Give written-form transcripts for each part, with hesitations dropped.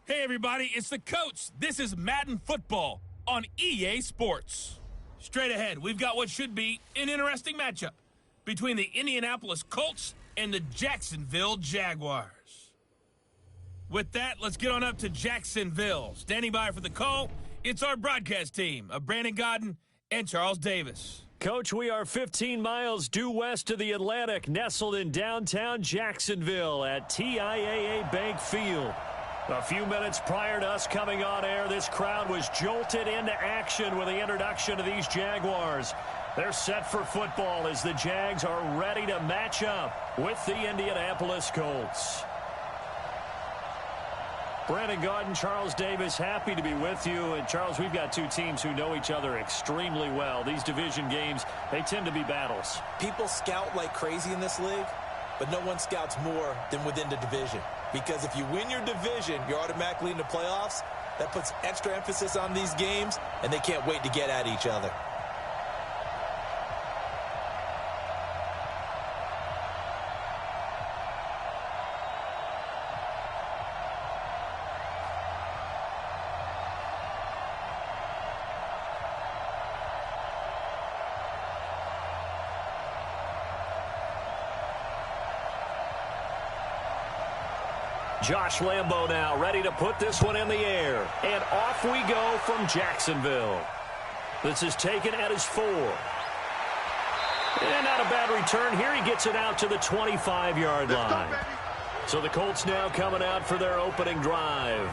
Hey everybody, it's the Colts. This is Madden Football on EA Sports. Straight ahead, we've got what should be an interesting matchup between the Indianapolis Colts and the Jacksonville Jaguars. With that, let's get on up to Jacksonville. Standing by for the call, it's our broadcast team of Brandon Godden and Charles Davis. Coach, we are 15 miles due west of the Atlantic, nestled in downtown Jacksonville at TIAA Bank Field. A few minutes prior to us coming on air, this crowd was jolted into action with the introduction of these Jaguars. They're set for football as the Jags are ready to match up with the Indianapolis Colts. Brandon Godden, Charles Davis, happy to be with you. And Charles, we've got two teams who know each other extremely well. These division games, they tend to be battles. People scout like crazy in this league, but no one scouts more than within the division. Because if you win your division, you're automatically in the playoffs. That puts extra emphasis on these games, and they can't wait to get at each other. Josh Lambo now ready to put this one in the air. And off we go from Jacksonville. This is taken at his 4. And not a bad return here. He gets it out to the 25-yard line. So the Colts now coming out for their opening drive.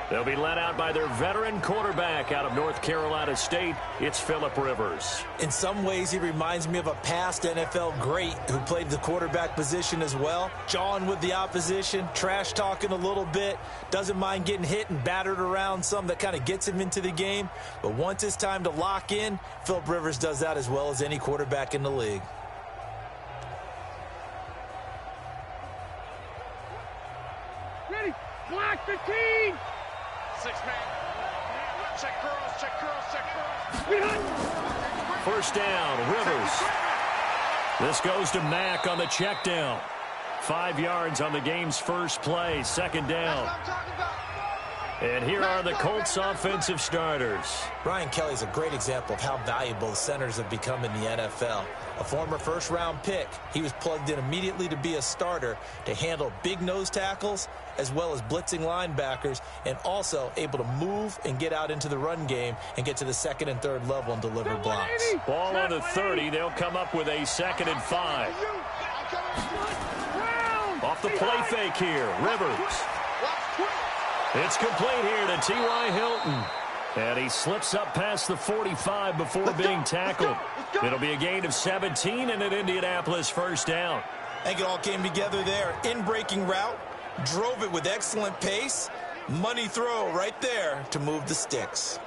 They'll be led out by their veteran quarterback out of North Carolina State. It's Phillip Rivers. In some ways, he reminds me of a past NFL great who played the quarterback position as well. Jawing with the opposition, trash talking a little bit, doesn't mind getting hit and battered around some that kind of gets him into the game. But once it's time to lock in, Phillip Rivers does that as well as any quarterback in the league. Ready, block 15! 6-man. Check curls. First down, Rivers. This goes to Mack on the check down. 5 yards on the game's first play, second down. And here are the Colts offensive starters. Brian Kelly's a great example of how valuable the centers have become in the NFL. A former first-round pick, he was plugged in immediately to be a starter to handle big nose tackles as well as blitzing linebackers, and also able to move and get out into the run game and get to the second and third level and deliver blocks. Ball on the 30. They'll come up with a 2nd and 5. Off the play fake here, Rivers. It's complete here to T.Y. Hilton. And he slips up past the 45 before being tackled. It'll be a gain of 17 and an Indianapolis first down. I think it all came together there. In-breaking route, drove it with excellent pace. Money throw right there to move the sticks.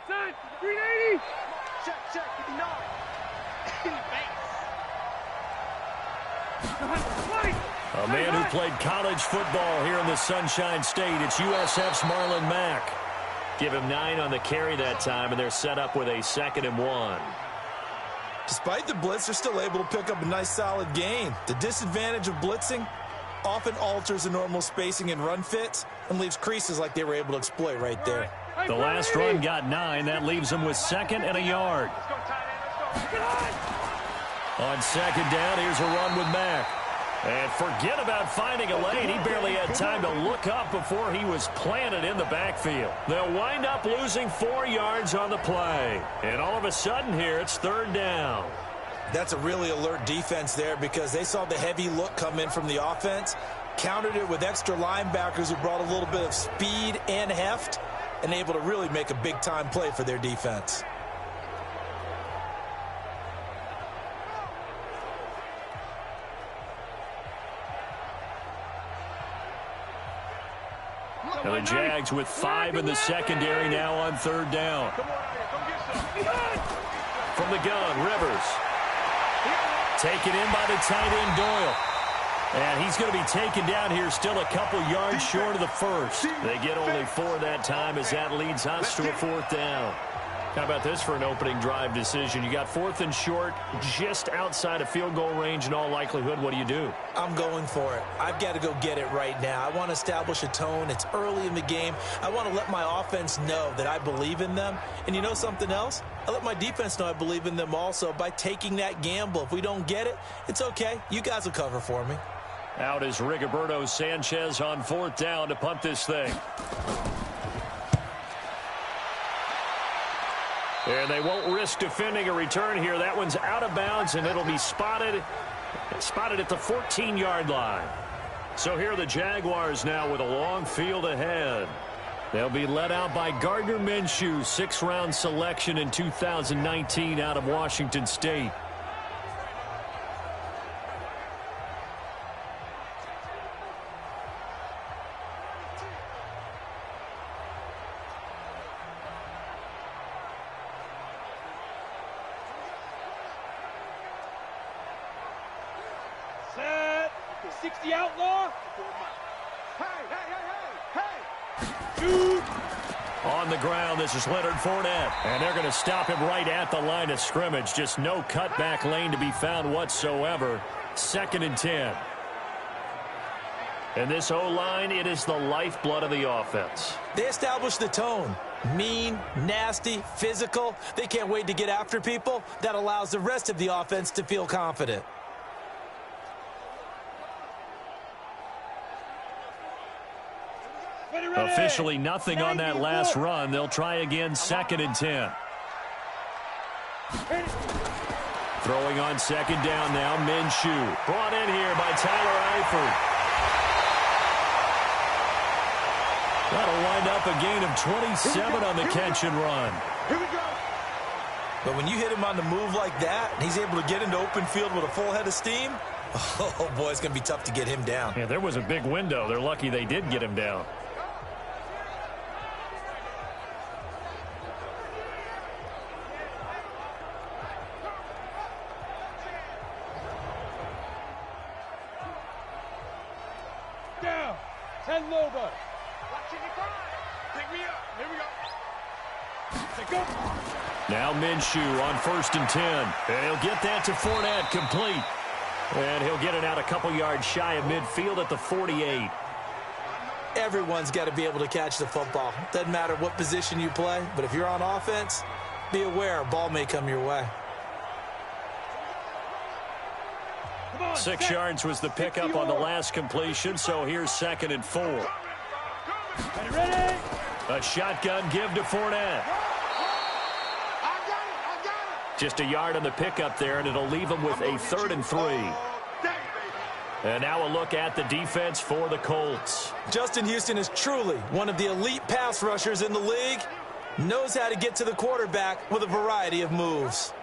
Side, 380! Check, 59. A man who played college football here in the Sunshine State. It's USF's Marlon Mack. Give him 9 on the carry that time, and they're set up with a 2nd and 1. Despite the blitz, they're still able to pick up a nice solid gain. The disadvantage of blitzing often alters the normal spacing and run fits and leaves creases like they were able to exploit right there. The last run got 9. That leaves them with 2nd and a yard. On second down, here's a run with Mack. And forget about finding a lane. He barely had time to look up before he was planted in the backfield. They'll wind up losing 4 yards on the play. And all of a sudden here, it's 3rd down. That's a really alert defense there because they saw the heavy look come in from the offense, countered it with extra linebackers who brought a little bit of speed and heft, and able to really make a big-time play for their defense. And the Jags with 5 in the secondary now on 3rd down. From the gun, Rivers. Taken in by the tight end, Doyle. And he's going to be taken down here, still a couple yards short of the first. They get only 4 that time as that leads us to a 4th down. How about this for an opening drive decision? You got 4th and short, just outside of field goal range in all likelihood. What do you do? I'm going for it. I've got to go get it right now. I want to establish a tone. It's early in the game. I want to let my offense know that I believe in them. And you know something else? I let my defense know I believe in them also by taking that gamble. If we don't get it, it's okay. You guys will cover for me. Out is Rigoberto Sanchez on 4th down to punt this thing. And they won't risk defending a return here. That one's out of bounds, and it'll be spotted at the 14-yard line. So here are the Jaguars now with a long field ahead. They'll be led out by Gardner Minshew, 6th-round selection in 2019 out of Washington State. Set. 60 outlaw. Hey. On the ground, this is Leonard Fournette. And they're going to stop him right at the line of scrimmage. Just no cutback lane to be found whatsoever. 2nd and 10. And this O-line, it is the lifeblood of the offense. They established the tone. Mean, nasty, physical. They can't wait to get after people. That allows the rest of the offense to feel confident. Officially nothing on that last run. They'll try again, 2nd and 10. Throwing on 2nd down now, Minshew. Brought in here by Tyler Eifert. That'll wind up a gain of 27 on the catch and run. Here we go. But when you hit him on the move like that, and he's able to get into open field with a full head of steam, oh boy, it's going to be tough to get him down. Yeah, there was a big window. They're lucky they did get him down. Down. 10 Loba. Pick me up. Here we go. Pick up. Now Minshew on 1st and 10. And he'll get that to Fournette, complete. And he'll get it out a couple yards shy of midfield at the 48. Everyone's got to be able to catch the football. Doesn't matter what position you play, but if you're on offense, be aware a ball may come your way. 6 yards was the pickup on the last completion, so here's 2nd and 4. Ready? A shotgun give to Fournette. I got it. Just a yard on the pickup there, and it'll leave him with a 3rd and 3. And now a look at the defense for the Colts. Justin Houston is truly one of the elite pass rushers in the league. Knows how to get to the quarterback with a variety of moves.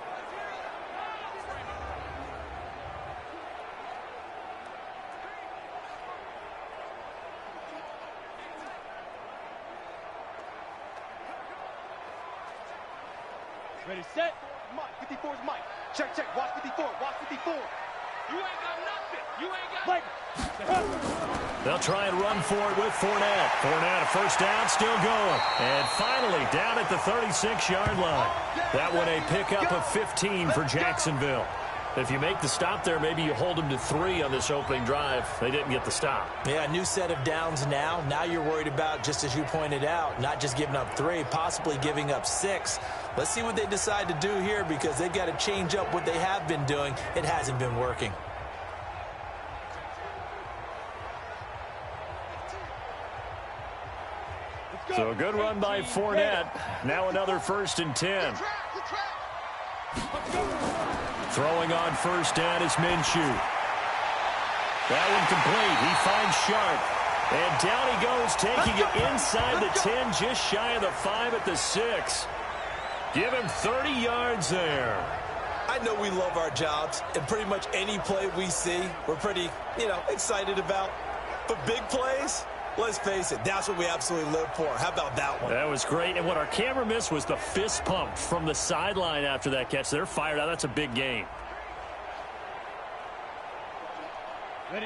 Ready, set. Mike, 54 is Mike. Check, check. Watch 54. Watch 54. You ain't got nothing. You ain't got Mike. They'll try and run for it with Fournette. Fournette, a 1st down, still going. And finally, down at the 36-yard line. That one a pickup of 15 for Jacksonville. If you make the stop there, maybe you hold them to 3 on this opening drive. They didn't get the stop. Yeah, new set of downs now. Now you're worried about, just as you pointed out, not just giving up 3, possibly giving up 6. Let's see what they decide to do here because they've got to change up what they have been doing. It hasn't been working. So a good run by Fournette. Now another 1st and 10. Throwing on 1st down is Minshew. That one complete. He finds Sharp. And down he goes, taking it inside the 10, just shy of the 5 at the 6. Give him 30 yards there. I know we love our jobs, and pretty much any play we see, we're pretty, excited about. But big plays, let's face it, that's what we absolutely live for. How about that one? That was great. And what our camera missed was the fist pump from the sideline after that catch. They're fired out. That's a big gain.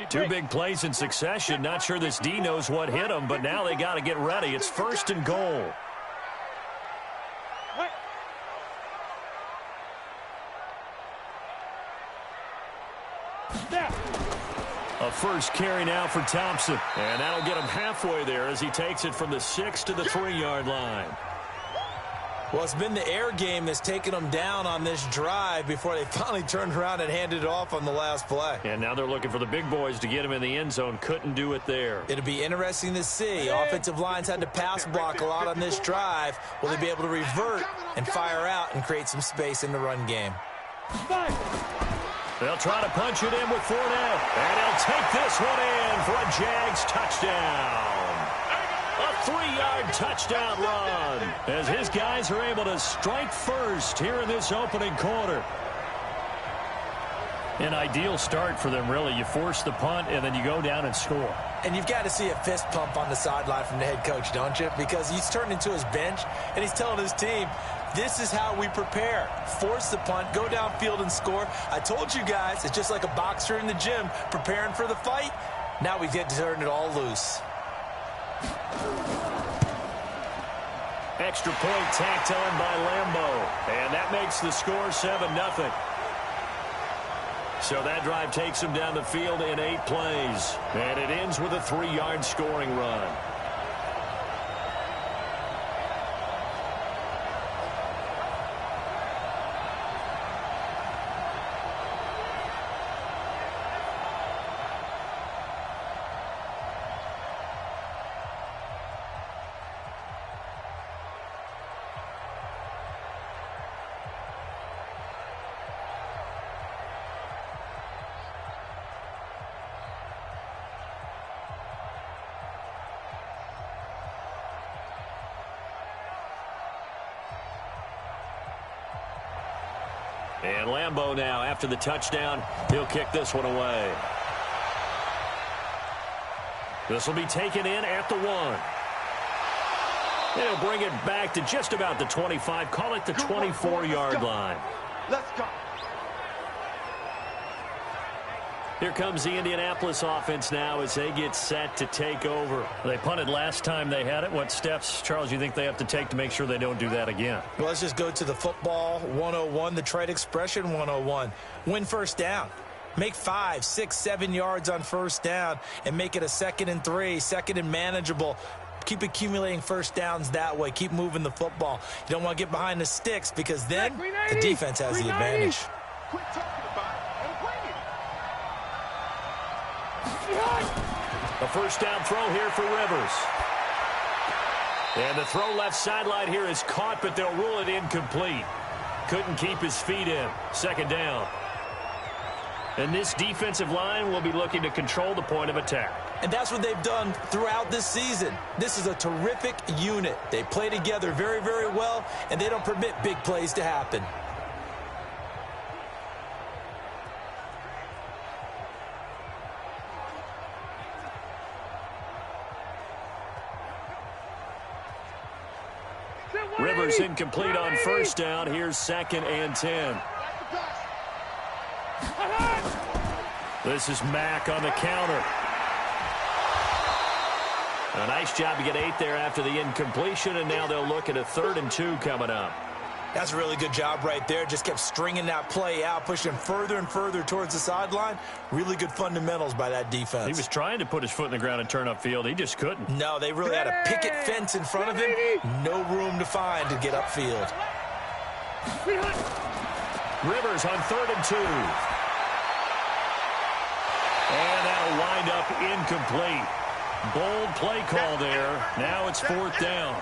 Two big plays in succession. Not sure this D knows what hit him, but now they got to get ready. It's 1st and goal. A first carry now for Thompson. And that'll get him halfway there as he takes it from the 6 to the 3-yard line. Well, it's been the air game that's taken them down on this drive before they finally turned around and handed it off on the last play. And now they're looking for the big boys to get him in the end zone. Couldn't do it there. It'll be interesting to see. Offensive lines had to pass block a lot on this drive. Will they be able to revert and fire out and create some space in the run game? They'll try to punch it in with Fournette. And he'll take this one in for a Jags touchdown. A 3-yard touchdown run as his guys are able to strike first here in this opening quarter. An ideal start for them, really. You force the punt, and then you go down and score. And you've got to see a fist pump on the sideline from the head coach, don't you? Because he's turned into his bench, and he's telling his team, this is how we prepare. Force the punt, go downfield and score. I told you guys, it's just like a boxer in the gym preparing for the fight. Now we get to turn it all loose. Extra point tacked on by Lambeau. And that makes the score 7-0. So that drive takes him down the field in 8 plays. And it ends with a 3-yard scoring run. And Lambeau now, after the touchdown, he'll kick this one away. This will be taken in at the 1. He'll bring it back to just about the 25. Call it the 24-yard line. Let's go. Here comes the Indianapolis offense now as they get set to take over. They punted last time they had it. What steps, Charles, you think they have to take to make sure they don't do that again? Well, let's just go to the football 101, the trade expression 101. Win first down. Make 5, 6, 7 yards on first down and make it a 2nd and 3, 2nd and manageable. Keep accumulating first downs that way. Keep moving the football. You don't want to get behind the sticks because then the defense has the advantage. Quit talking about it and bring it. A first down throw here for Rivers. And the throw left sideline here is caught, but they'll rule it incomplete. Couldn't keep his feet in. 2nd down. And this defensive line will be looking to control the point of attack. And that's what they've done throughout this season. This is a terrific unit. They play together very, very well, and they don't permit big plays to happen. Rivers incomplete on first down. Here's 2nd and 10. This is Mack on the counter. A nice job to get 8 there after the incompletion, and now they'll look at a 3rd and 2 coming up. That's a really good job right there. Just kept stringing that play out, pushing him further and further towards the sideline. Really good fundamentals by that defense. He was trying to put his foot in the ground and turn upfield. He just couldn't. No, they really had a picket fence in front of him. No room to find to get upfield. Rivers on 3rd and 2. And that'll wind up incomplete. Bold play call there. Now it's 4th down.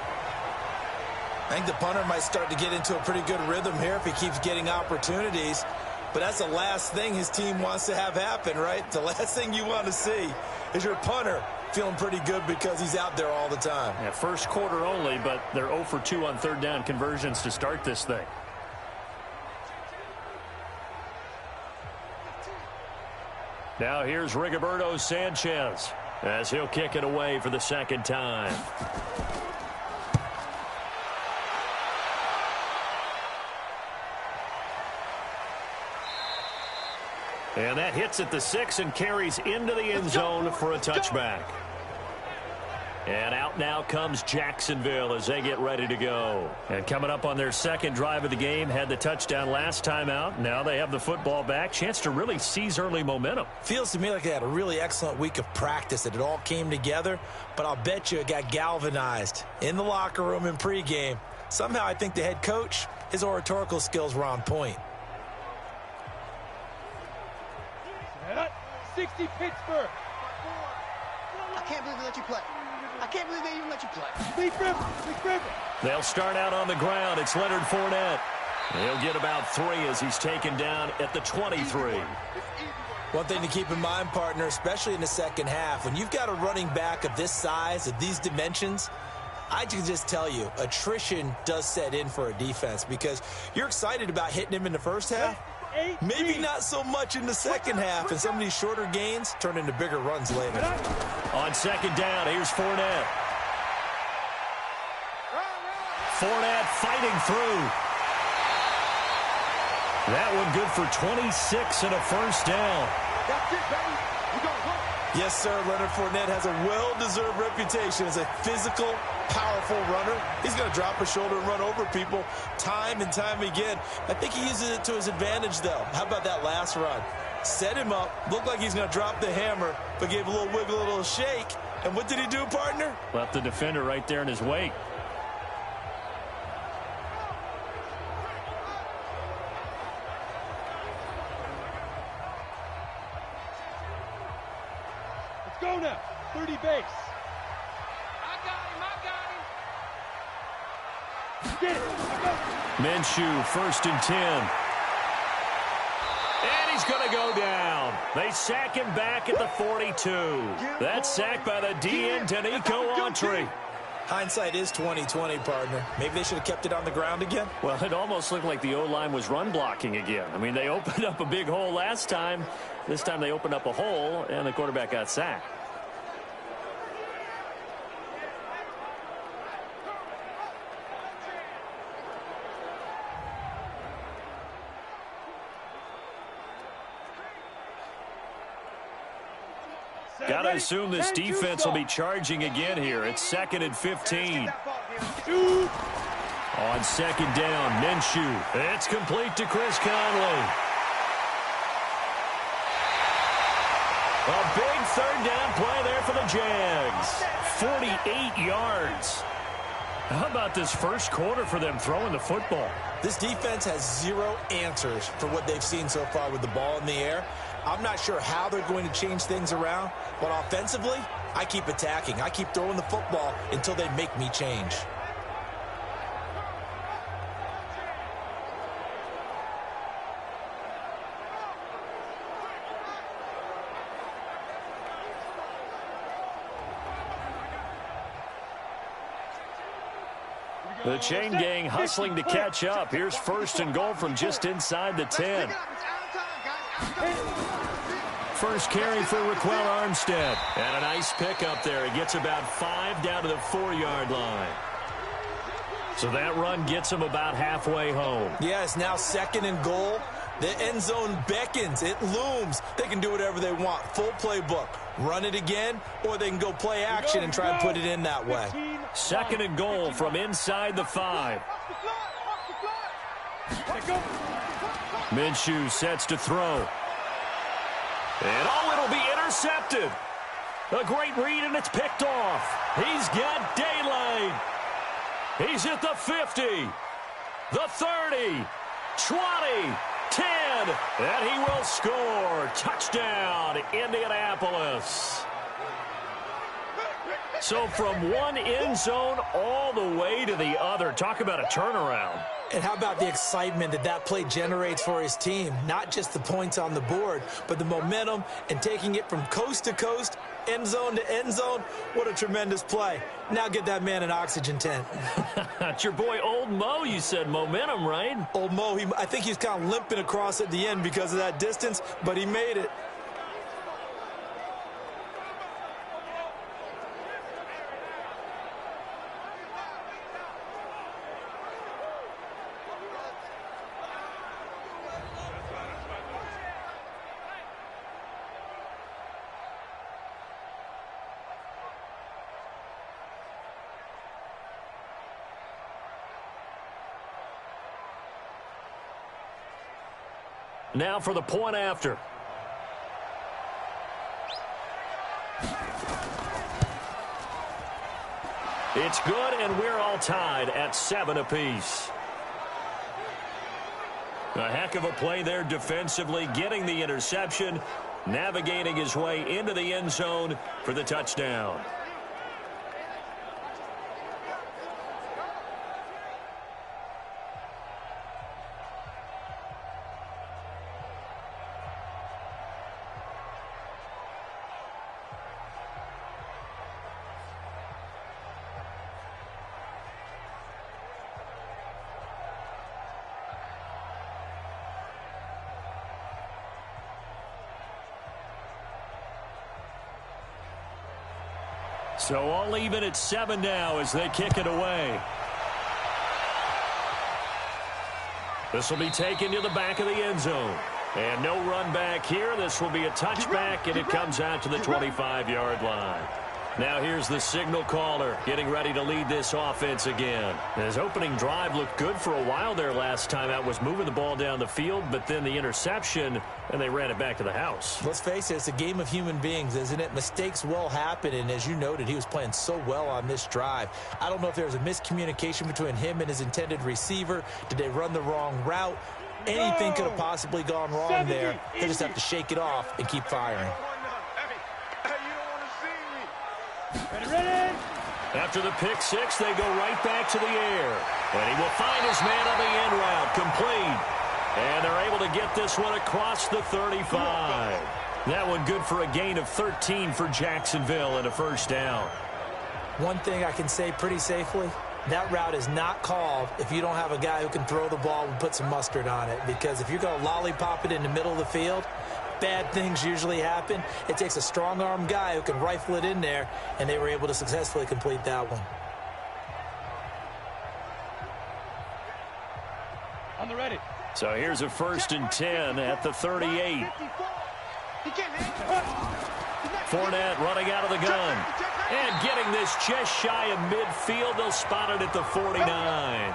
I think the punter might start to get into a pretty good rhythm here if he keeps getting opportunities. But that's the last thing his team wants to have happen, right? The last thing you want to see is your punter feeling pretty good because he's out there all the time. Yeah, first quarter only, but they're 0 for 2 on 3rd down conversions to start this thing. Now here's Rigoberto Sanchez as he'll kick it away for the 2nd time. And And that hits at the 6 and carries into the end zone for a touchback. And out now comes Jacksonville as they get ready to go. And coming up on their second drive of the game, had the touchdown last time out. Now they have the football back. Chance to really seize early momentum. Feels to me like they had a really excellent week of practice, that it all came together. But I'll bet you it got galvanized in the locker room in pregame. Somehow I think the head coach, his oratorical skills were on point. 60 Pittsburgh. I can't believe they let you play. I can't believe they even let you play. Leaf River. They'll start out on the ground. It's Leonard Fournette. He'll get about 3 as he's taken down at the 23. One thing to keep in mind, partner, especially in the second half, when you've got a running back of this size, of these dimensions, I can just tell you, attrition does set in for a defense because you're excited about hitting him in the first half. Maybe not so much in the second half, and some of these shorter gains turn into bigger runs later. On second down, here's Fournette. Fournette fighting through. That one good for 26 and a first down. That's it, baby. We're going to work. Yes, sir. Leonard Fournette has a well-deserved reputation as a physical, powerful runner. He's going to drop a shoulder and run over people time and time again. I think he uses it to his advantage, though. How about that last run? Set him up, looked like he's going to drop the hammer, but gave a little wiggle, a little shake. And what did he do, partner? Left the defender right there in his wake. Let's go now. 30 base. I got him. Get it. I got it. Minshew, 1st and 10. And he's going to go down. They sack him back at the 42. That's sacked by the DN, Danico Autry. Hindsight is 20/20, partner. Maybe they should have kept it on the ground again. Well, it almost looked like the O-line was run blocking again. I mean, they opened up a big hole last time. This time they opened up a hole, and the quarterback got sacked. Got to assume this defense will be charging again here. It's 2nd and 15. On second down, Minshew. It's complete to Chris Conley. A big 3rd down play there for the Jags. 48 yards. How about this first quarter for them throwing the football? This defense has 0 answers for what they've seen so far with the ball in the air. I'm not sure how they're going to change things around, but offensively, I keep attacking. I keep throwing the football until they make me change. The chain gang hustling to catch up. Here's 1st and goal from just inside the 10. First carry for Raquel Armstead. And a nice pickup there. He gets about 5 down to the 4-yard line. So that run gets him about halfway home. Yeah, it's now 2nd and goal. The end zone beckons. It looms. They can do whatever they want. Full playbook. Run it again, or they can go play action and try and put it in that way. 2nd and goal from inside the 5. Minshew sets to throw. And it'll be intercepted. A great read, and it's picked off. He's got daylight. He's at the 50, the 30, 20, 10, and he will score. Touchdown, Indianapolis. So from one end zone all the way to the other. Talk about a turnaround. And how about the excitement that play generates for his team? Not just the points on the board, but the momentum and taking it from coast to coast, end zone to end zone. What a tremendous play. Now get that man an oxygen tent. It's your boy Old Mo, you said. Momentum, right? Old Mo, I think he's kind of limping across at the end because of that distance, but he made it. Now for the point after. It's good, and we're all tied at 7 apiece. A heck of a play there defensively, getting the interception, navigating his way into the end zone for the touchdown. So all even at 7 now as they kick it away. This will be taken to the back of the end zone. And no run back here. This will be a touchback, and it comes out to the 25-yard line. Now here's the signal caller getting ready to lead this offense again. His opening drive looked good for a while there last time out, was moving the ball down the field, but then the interception, and they ran it back to the house. Let's face it, it's a game of human beings, isn't it? Mistakes will happen, and as you noted, he was playing so well on this drive. I don't know if there was a miscommunication between him and his intended receiver. Did they run the wrong route? Anything could have possibly gone wrong there. They just have to shake it off and keep firing. After the pick six, they go right back to the air. And he will find his man on the end route, complete. And they're able to get this one across the 35. That one good for a gain of 13 for Jacksonville and a first down. One thing I can say pretty safely, that route is not called if you don't have a guy who can throw the ball and put some mustard on it. Because if you're going to lollipop it in the middle of the field, bad things usually happen. It takes a strong-arm guy who can rifle it in there, and they were able to successfully complete that one. On the ready. So here's a 1st and 10 at the 38. Fournette running out of the gun. And getting this just shy of midfield. They'll spot it at the 49.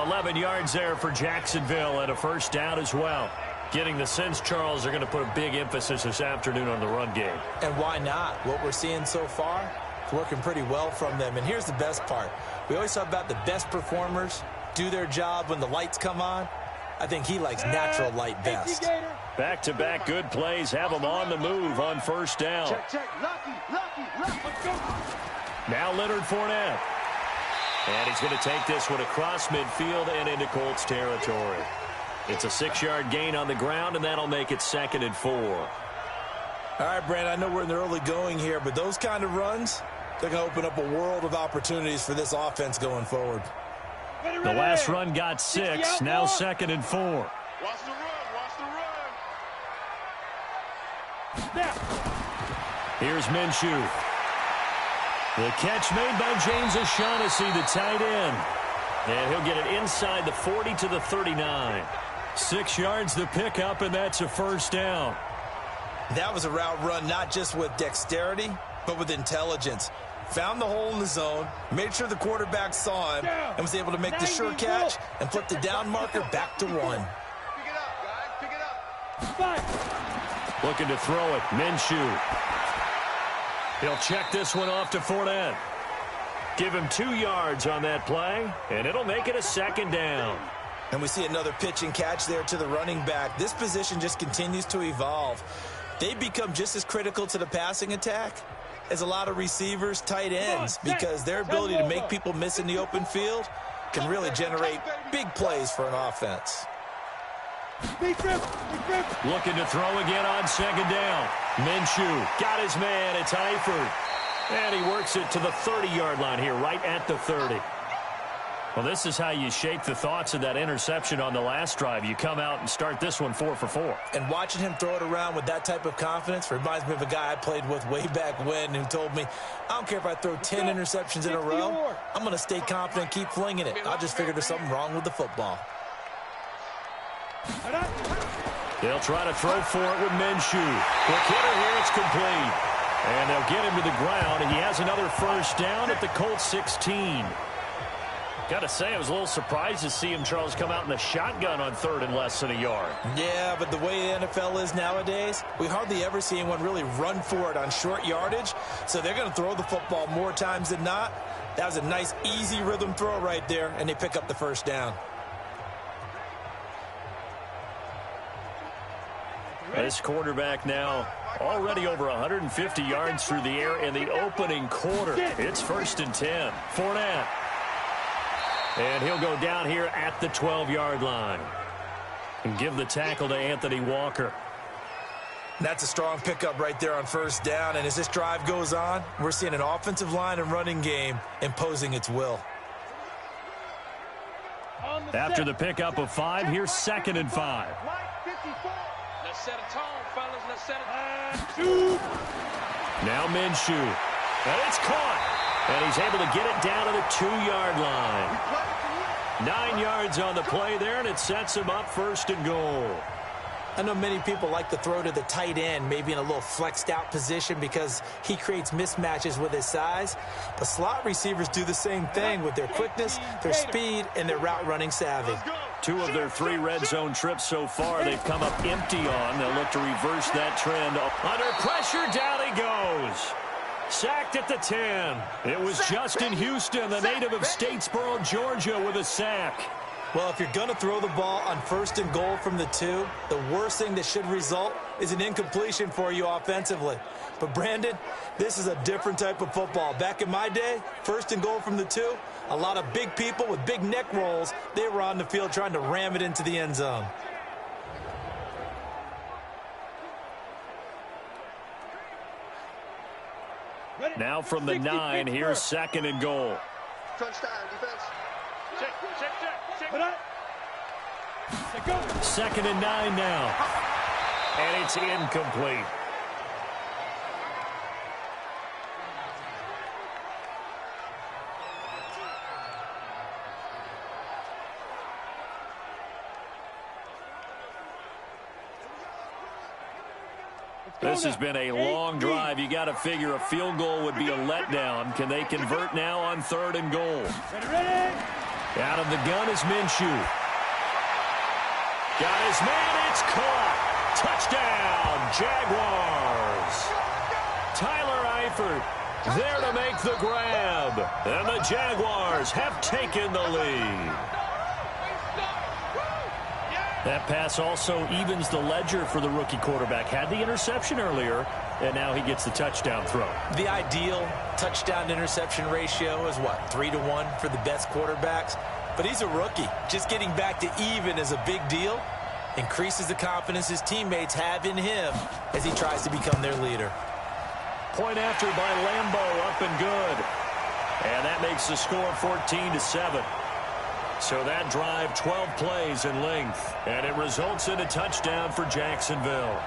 11 yards there for Jacksonville and a first down as well. Getting the sense, Charles, they're going to put a big emphasis this afternoon on the run game. And why not? What we're seeing so far is working pretty well from them. And here's the best part. We always talk about the best performers do their job when the lights come on. I think he likes natural light best. Back-to-back good plays have them on the move on first down. Check. Lucky. Let's go. Now Leonard Fournette. And he's going to take this one across midfield and into Colts territory. It's a 6-yard gain on the ground, and that'll make it 2nd and 4. All right, Brand, I know we're in the early going here, but those kind of runs, they're going to open up a world of opportunities for this offense going forward. The last run got 6, now 2nd and 4. Watch the run. Here's Minshew. The catch made by James O'Shaughnessy, the tight end. And he'll get it inside the 40 to the 39. 6 yards the pickup, and that's a first down. That was a route run not just with dexterity, but with intelligence. Found the hole in the zone, made sure the quarterback saw him, and was able to make the sure catch and flip the down marker back to 1. Pick it up, guys. Pick it up. Looking to throw it. Minshew. He'll check this one off to Fournette. Give him 2 yards on that play, and it'll make it a 2nd down. And we see another pitch and catch there to the running back. This position just continues to evolve. They become just as critical to the passing attack as a lot of receivers, tight ends, because their ability to make people miss in the open field can really generate big plays for an offense. Looking to throw again on 2nd down. Minshew got his man. It's Eifert. And he works it to the 30-yard line here, right at the 30. Well, this is how you shake the thoughts of that interception on the last drive. You come out and start this one 4 for 4. And watching him throw it around with that type of confidence reminds me of a guy I played with way back when who told me, I don't care if I throw 10 interceptions in a row. I'm going to stay confident, keep flinging it. I just figured there's something wrong with the football. They'll try to throw for it with Minshew. Quick hitter here, it's complete. And they'll get him to the ground, and he has another first down at the Colts 16. Got to say, I was a little surprised to see him, Charles, come out in the shotgun on third and less than a yard. Yeah, but the way the NFL is nowadays, we hardly ever see anyone really run for it on short yardage. So they're going to throw the football more times than not. That was a nice, easy rhythm throw right there, and they pick up the first down. This quarterback now already over 150 yards through the air in the opening quarter. It's 1st and 10. Fournette. And he'll go down here at the 12-yard line and give the tackle to Anthony Walker. That's a strong pickup right there on first down. And as this drive goes on, we're seeing an offensive line and running game imposing its will. After the pickup of 5, here's 2nd and 5. Let's set a tone, fellas. Let's set a Now Minshew. And it's caught. And he's able to get it down to the 2-yard line. 9 yards on the play there, and it sets him up 1st and goal. I know many people like to throw to the tight end, maybe in a little flexed out position because he creates mismatches with his size. But slot receivers do the same thing with their quickness, their speed, and their route running savvy. 2 of their 3 red zone trips so far they've come up empty on. They'll look to reverse that trend. Under pressure, down he goes. Sacked at the 10. It was Justin Houston, the native of Statesboro, Georgia, with a sack. Well, if you're going to throw the ball on 1st and goal from the 2, the worst thing that should result is an incompletion for you offensively. But, Brandon, this is a different type of football. Back in my day, 1st and goal from the 2, a lot of big people with big neck rolls, they were on the field trying to ram it into the end zone. Now from the 9, here's 2nd and goal. touchdown defense. Check. 2nd and 9 now. And it's incomplete. This has been a long drive. You got to figure a field goal would be a letdown. Can they convert now on 3rd and goal? Out of the gun is Minshew. Got his man. It's caught. Touchdown, Jaguars. Tyler Eifert there to make the grab. And the Jaguars have taken the lead. That pass also evens the ledger for the rookie quarterback. Had the interception earlier, and now he gets the touchdown throw. The ideal touchdown-interception ratio is, what, 3-to-1 for the best quarterbacks? But he's a rookie. Just getting back to even is a big deal. Increases the confidence his teammates have in him as he tries to become their leader. Point after by Lambeau, up and good. And that makes the score 14-7. So that drive, 12 plays in length, and it results in a touchdown for Jacksonville.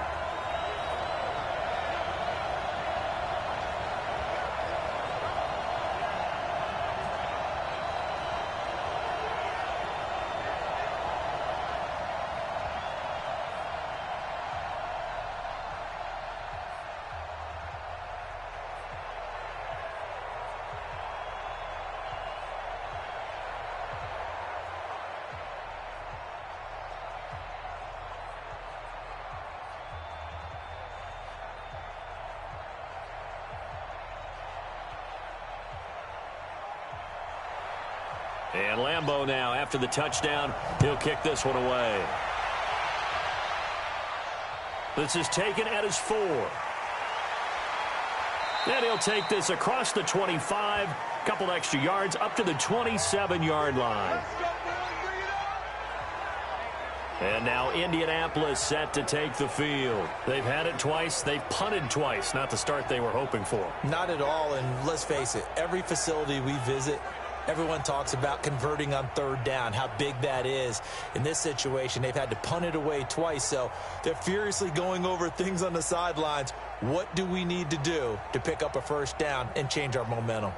And Lambeau now, after the touchdown, he'll kick this one away. This is taken at his 4. Then he'll take this across the 25, couple extra yards, up to the 27-yard line. And now Indianapolis set to take the field. They've had it twice. They've punted twice. Not the start they were hoping for. Not at all, and let's face it, every facility we visit, everyone talks about converting on 3rd down, how big that is. In this situation, they've had to punt it away twice, so they're furiously going over things on the sidelines. What do we need to do to pick up a 1st down and change our momentum?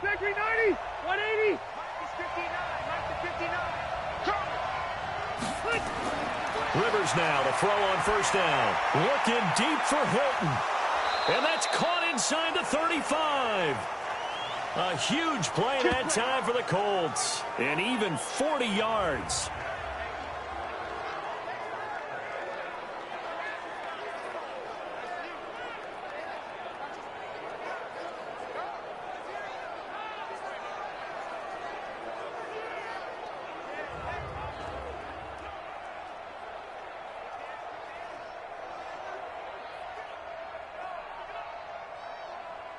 90, 180. Rivers now to throw on 1st down. Looking deep for Hilton. And that's caught inside the 35. A huge play that time for the Colts. And even 40 yards.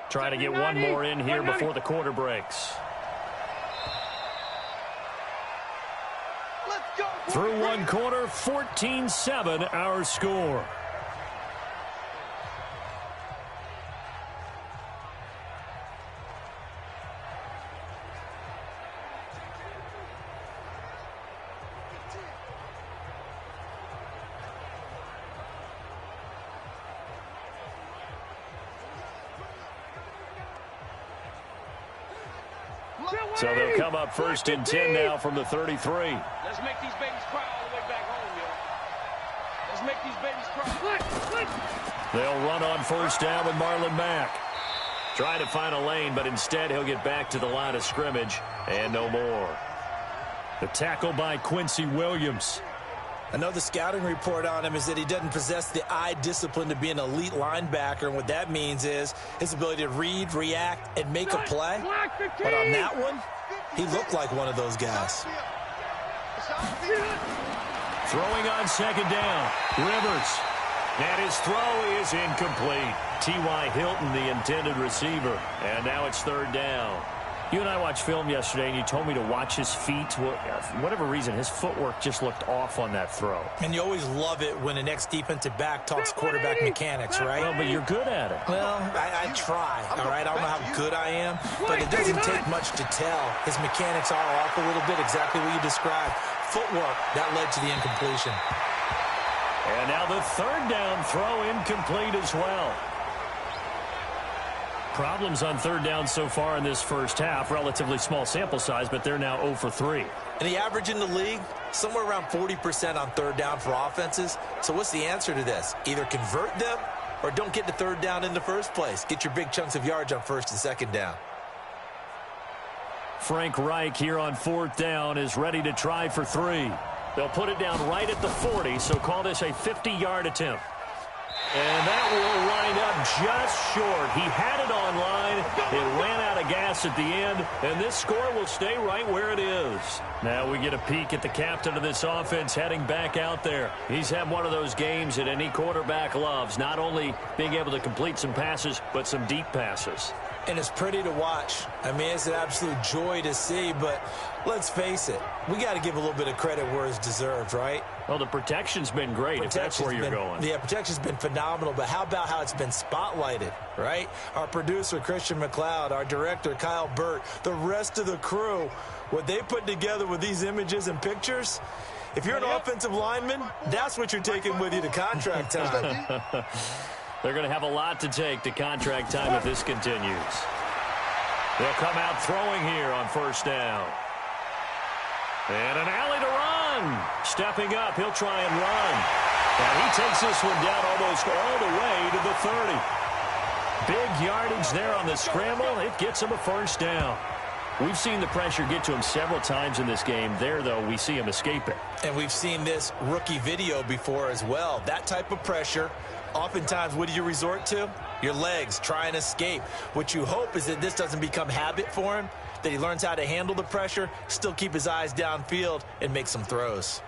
Try to get one more in here before the quarter breaks. Let's go. Through one quarter, 14-7 our score. So they'll come up first and 10 now from the 33. Let's make these babies cry all the way back home, yo. Let's make these babies cry. They'll run on first down with Marlon Mack. Trying to find a lane, but instead he'll get back to the line of scrimmage and no more. The tackle by Quincy Williams. Another scouting report on him is that he doesn't possess the eye discipline to be an elite linebacker. And what that means is his ability to read, react, and make a play. But on that one, he looked like one of those guys. Throwing on second down, Rivers. And his throw is incomplete. T.Y. Hilton, the intended receiver. And now it's third down. You and I watched film yesterday, and you told me to watch his feet. For whatever reason, his footwork just looked off on that throw. And you always love it when an ex-defensive back talks quarterback mechanics, right? Well, but you're good at it. Well, I try, all right? I don't know how good I am, but it doesn't take much to tell. His mechanics are off a little bit, exactly what you described. Footwork, that led to the incompletion. And now the third down throw incomplete as well. Problems on third down so far in this first half. Relatively small sample size, but they're now 0 for 3. And the average in the league, somewhere around 40% on third down for offenses. So what's the answer to this? Either convert them or don't get to third down in the first place. Get your big chunks of yards on first and second down. Frank Reich here on fourth down is ready to try for 3. They'll put it down right at the 40, so call this a 50-yard attempt. And that will wind up just short. He had it on line. It ran out of gas at the end, and this score will stay right where it is. Now we get a peek at the captain of this offense heading back out there. He's had one of those games that any quarterback loves, not only being able to complete some passes, but some deep passes. And it's pretty to watch. I mean, it's an absolute joy to see, but let's face it, we got to give a little bit of credit where it's deserved, right? Well, the protection's been great, if that's where you're going. Yeah, protection's been phenomenal, but how about how it's been spotlighted, right? Our producer, Christian McLeod, our director, Kyle Burt, the rest of the crew, what they put together with these images and pictures, if you're an offensive lineman, that's what you're taking with you to contract time. They're going to have a lot to take to contract time if this continues. They'll come out throwing here on first down. And an alley to run. Stepping up, he'll try and run. And he takes this one down almost all the way to the 30. Big yardage there on the scramble. It gets him a first down. We've seen the pressure get to him several times in this game. There, though, we see him escape it. And we've seen this rookie video before as well. That type of pressure, oftentimes, what do you resort to? Your legs, try and escape. What you hope is that this doesn't become habit for him, that he learns how to handle the pressure, still keep his eyes downfield, and make some throws.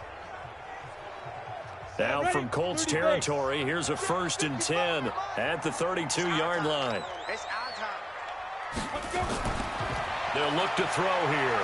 Now from Colts territory, here's a 1st and 10 at the 32-yard line. It's our time. They'll look to throw here.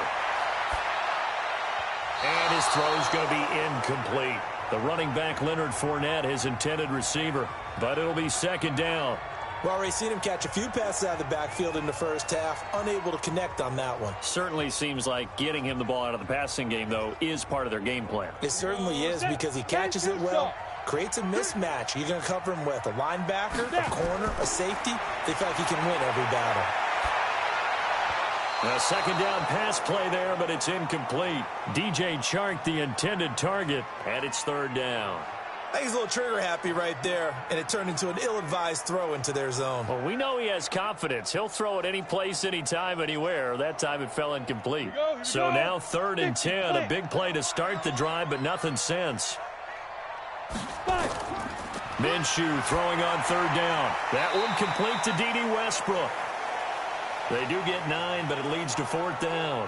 And his throw's going to be incomplete. The running back, Leonard Fournette, his intended receiver. But it'll be second down. We've already seen him catch a few passes out of the backfield in the first half. Unable to connect on that one. Certainly seems like getting him the ball out of the passing game, though, is part of their game plan. It certainly is because he catches it well, creates a mismatch. You're going to cover him with a linebacker, a corner, a safety. They feel like he can win every battle. A second down pass play there, but it's incomplete. DJ Chark, the intended target, and it's third down. I think he's a little trigger happy right there, and it turned into an ill-advised throw into their zone. Well, we know he has confidence. He'll throw it any place, anytime, anywhere. That time it fell incomplete. So now 3rd and 10, a big play to start the drive, but nothing since. Minshew throwing on 3rd down. That one complete to D.D. Westbrook. They do get 9, but it leads to 4th down.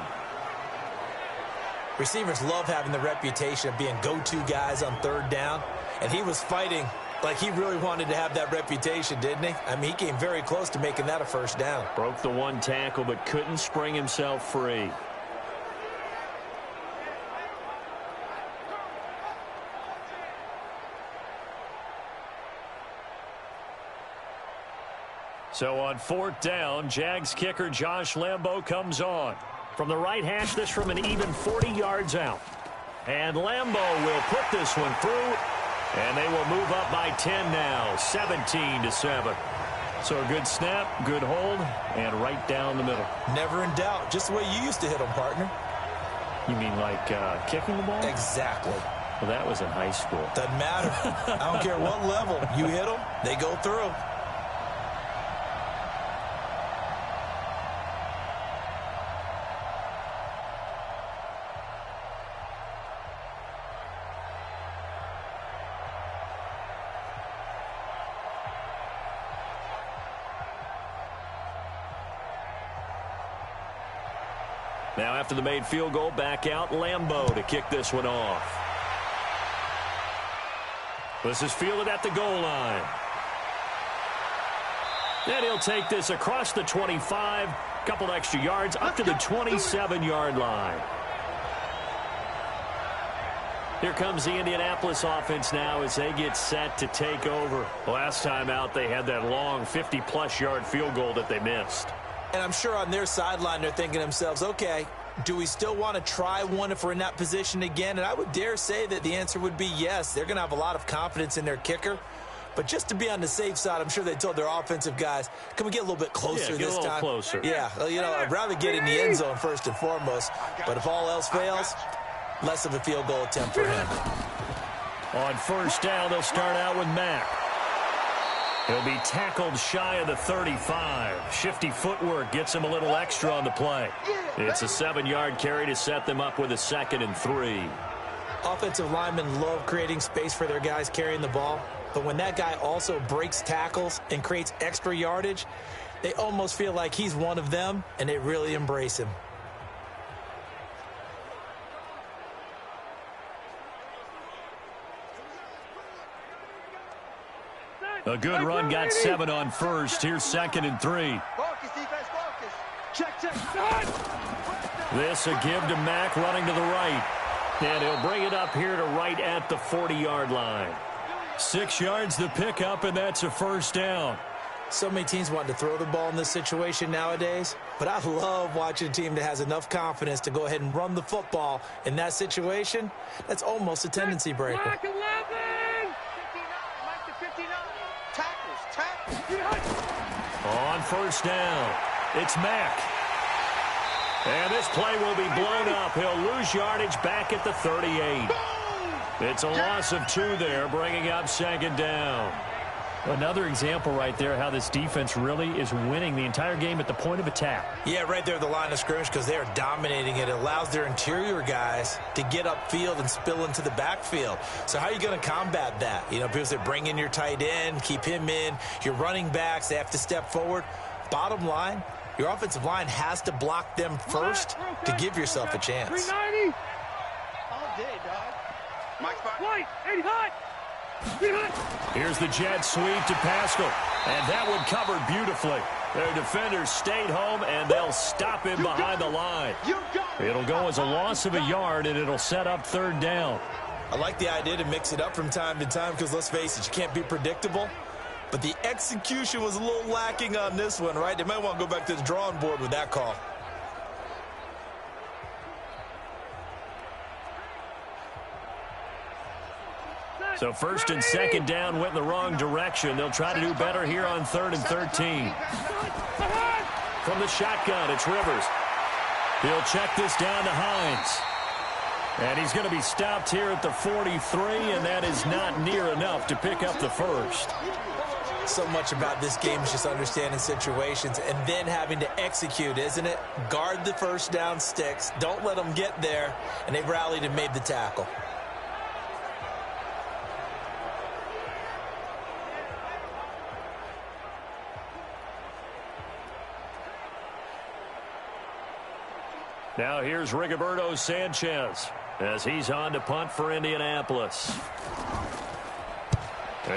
Receivers love having the reputation of being go-to guys on 3rd down, and he was fighting like he really wanted to have that reputation, didn't he? I mean, he came very close to making that a 1st down. Broke the 1 tackle, but couldn't spring himself free. So on 4th down, Jags kicker Josh Lambo comes on. From the right hash, this from an even 40 yards out. And Lambo will put this one through, and they will move up by 10 now, 17-7. So a good snap, good hold, and right down the middle. Never in doubt. Just the way you used to hit them, partner. You mean like kicking the ball? Exactly. Well, that was in high school. Doesn't matter. I don't care what level. You hit them, they go through. Now after the made field goal, back out Lambo to kick this one off. This is fielded at the goal line. And he'll take this across the 25, couple extra yards up to the 27-yard line. Here comes the Indianapolis offense now as they get set to take over. Last time out, they had that long 50-plus yard field goal that they missed. And I'm sure on their sideline they're thinking to themselves, okay, do we still want to try one if we're in that position again? And I would dare say that the answer would be yes. They're going to have a lot of confidence in their kicker. But just to be on the safe side, I'm sure they told their offensive guys, can we get a little bit closer this time? Get a little closer. Yeah, you know, I'd rather get in the end zone first and foremost. But if all else fails, less of a field goal attempt for him. On 1st down, they'll start out with Mack. He'll be tackled shy of the 35. Shifty footwork gets him a little extra on the play. It's a 7-yard carry to set them up with a 2nd and 3. Offensive linemen love creating space for their guys carrying the ball. But when that guy also breaks tackles and creates extra yardage, they almost feel like he's one of them, and they really embrace him. A good run, got 7 on 1st. Here's 2nd and 3. Focus, defense, focus. Check. This a give to Mack running to the right. And he'll bring it up here to right at the 40-yard line. 6 yards the pickup, and that's a 1st down. So many teams want to throw the ball in this situation nowadays, but I love watching a team that has enough confidence to go ahead and run the football in that situation. That's almost a tendency breaker. Black 11! 59. Tackles. On 1st down, it's Mack. And this play will be blown up. He'll lose yardage back at the 38. It's a loss of 2 there, bringing up 2nd down. Another example right there how this defense really is winning the entire game at the point of attack. Yeah, right there at the line of scrimmage because they are dominating it. It allows their interior guys to get upfield and spill into the backfield. So how are you going to combat that? You know, because they bring in your tight end, keep him in. Your running backs, they have to step forward. Bottom line, your offensive line has to block them first to give yourself a chance. 390! All day, dog. Mike Spot. White! 80 hot! Here's the jet sweep to Pascal. And that one covered beautifully. Their defenders stayed home, and they'll stop him behind the line. It'll go as a loss of a yard, and it'll set up 3rd down. I like the idea to mix it up from time to time because, let's face it, you can't be predictable. But the execution was a little lacking on this one, right? They might want to go back to the drawing board with that call. So 1st and 2nd down went in the wrong direction. They'll try to do better here on 3rd and 13. From the shotgun, it's Rivers. He'll check this down to Hines. And he's going to be stopped here at the 43, and that is not near enough to pick up the first. So much about this game is just understanding situations and then having to execute, isn't it? Guard the first down sticks. Don't let them get there. And they rallied and made the tackle. Now here's Rigoberto Sanchez as he's on to punt for Indianapolis.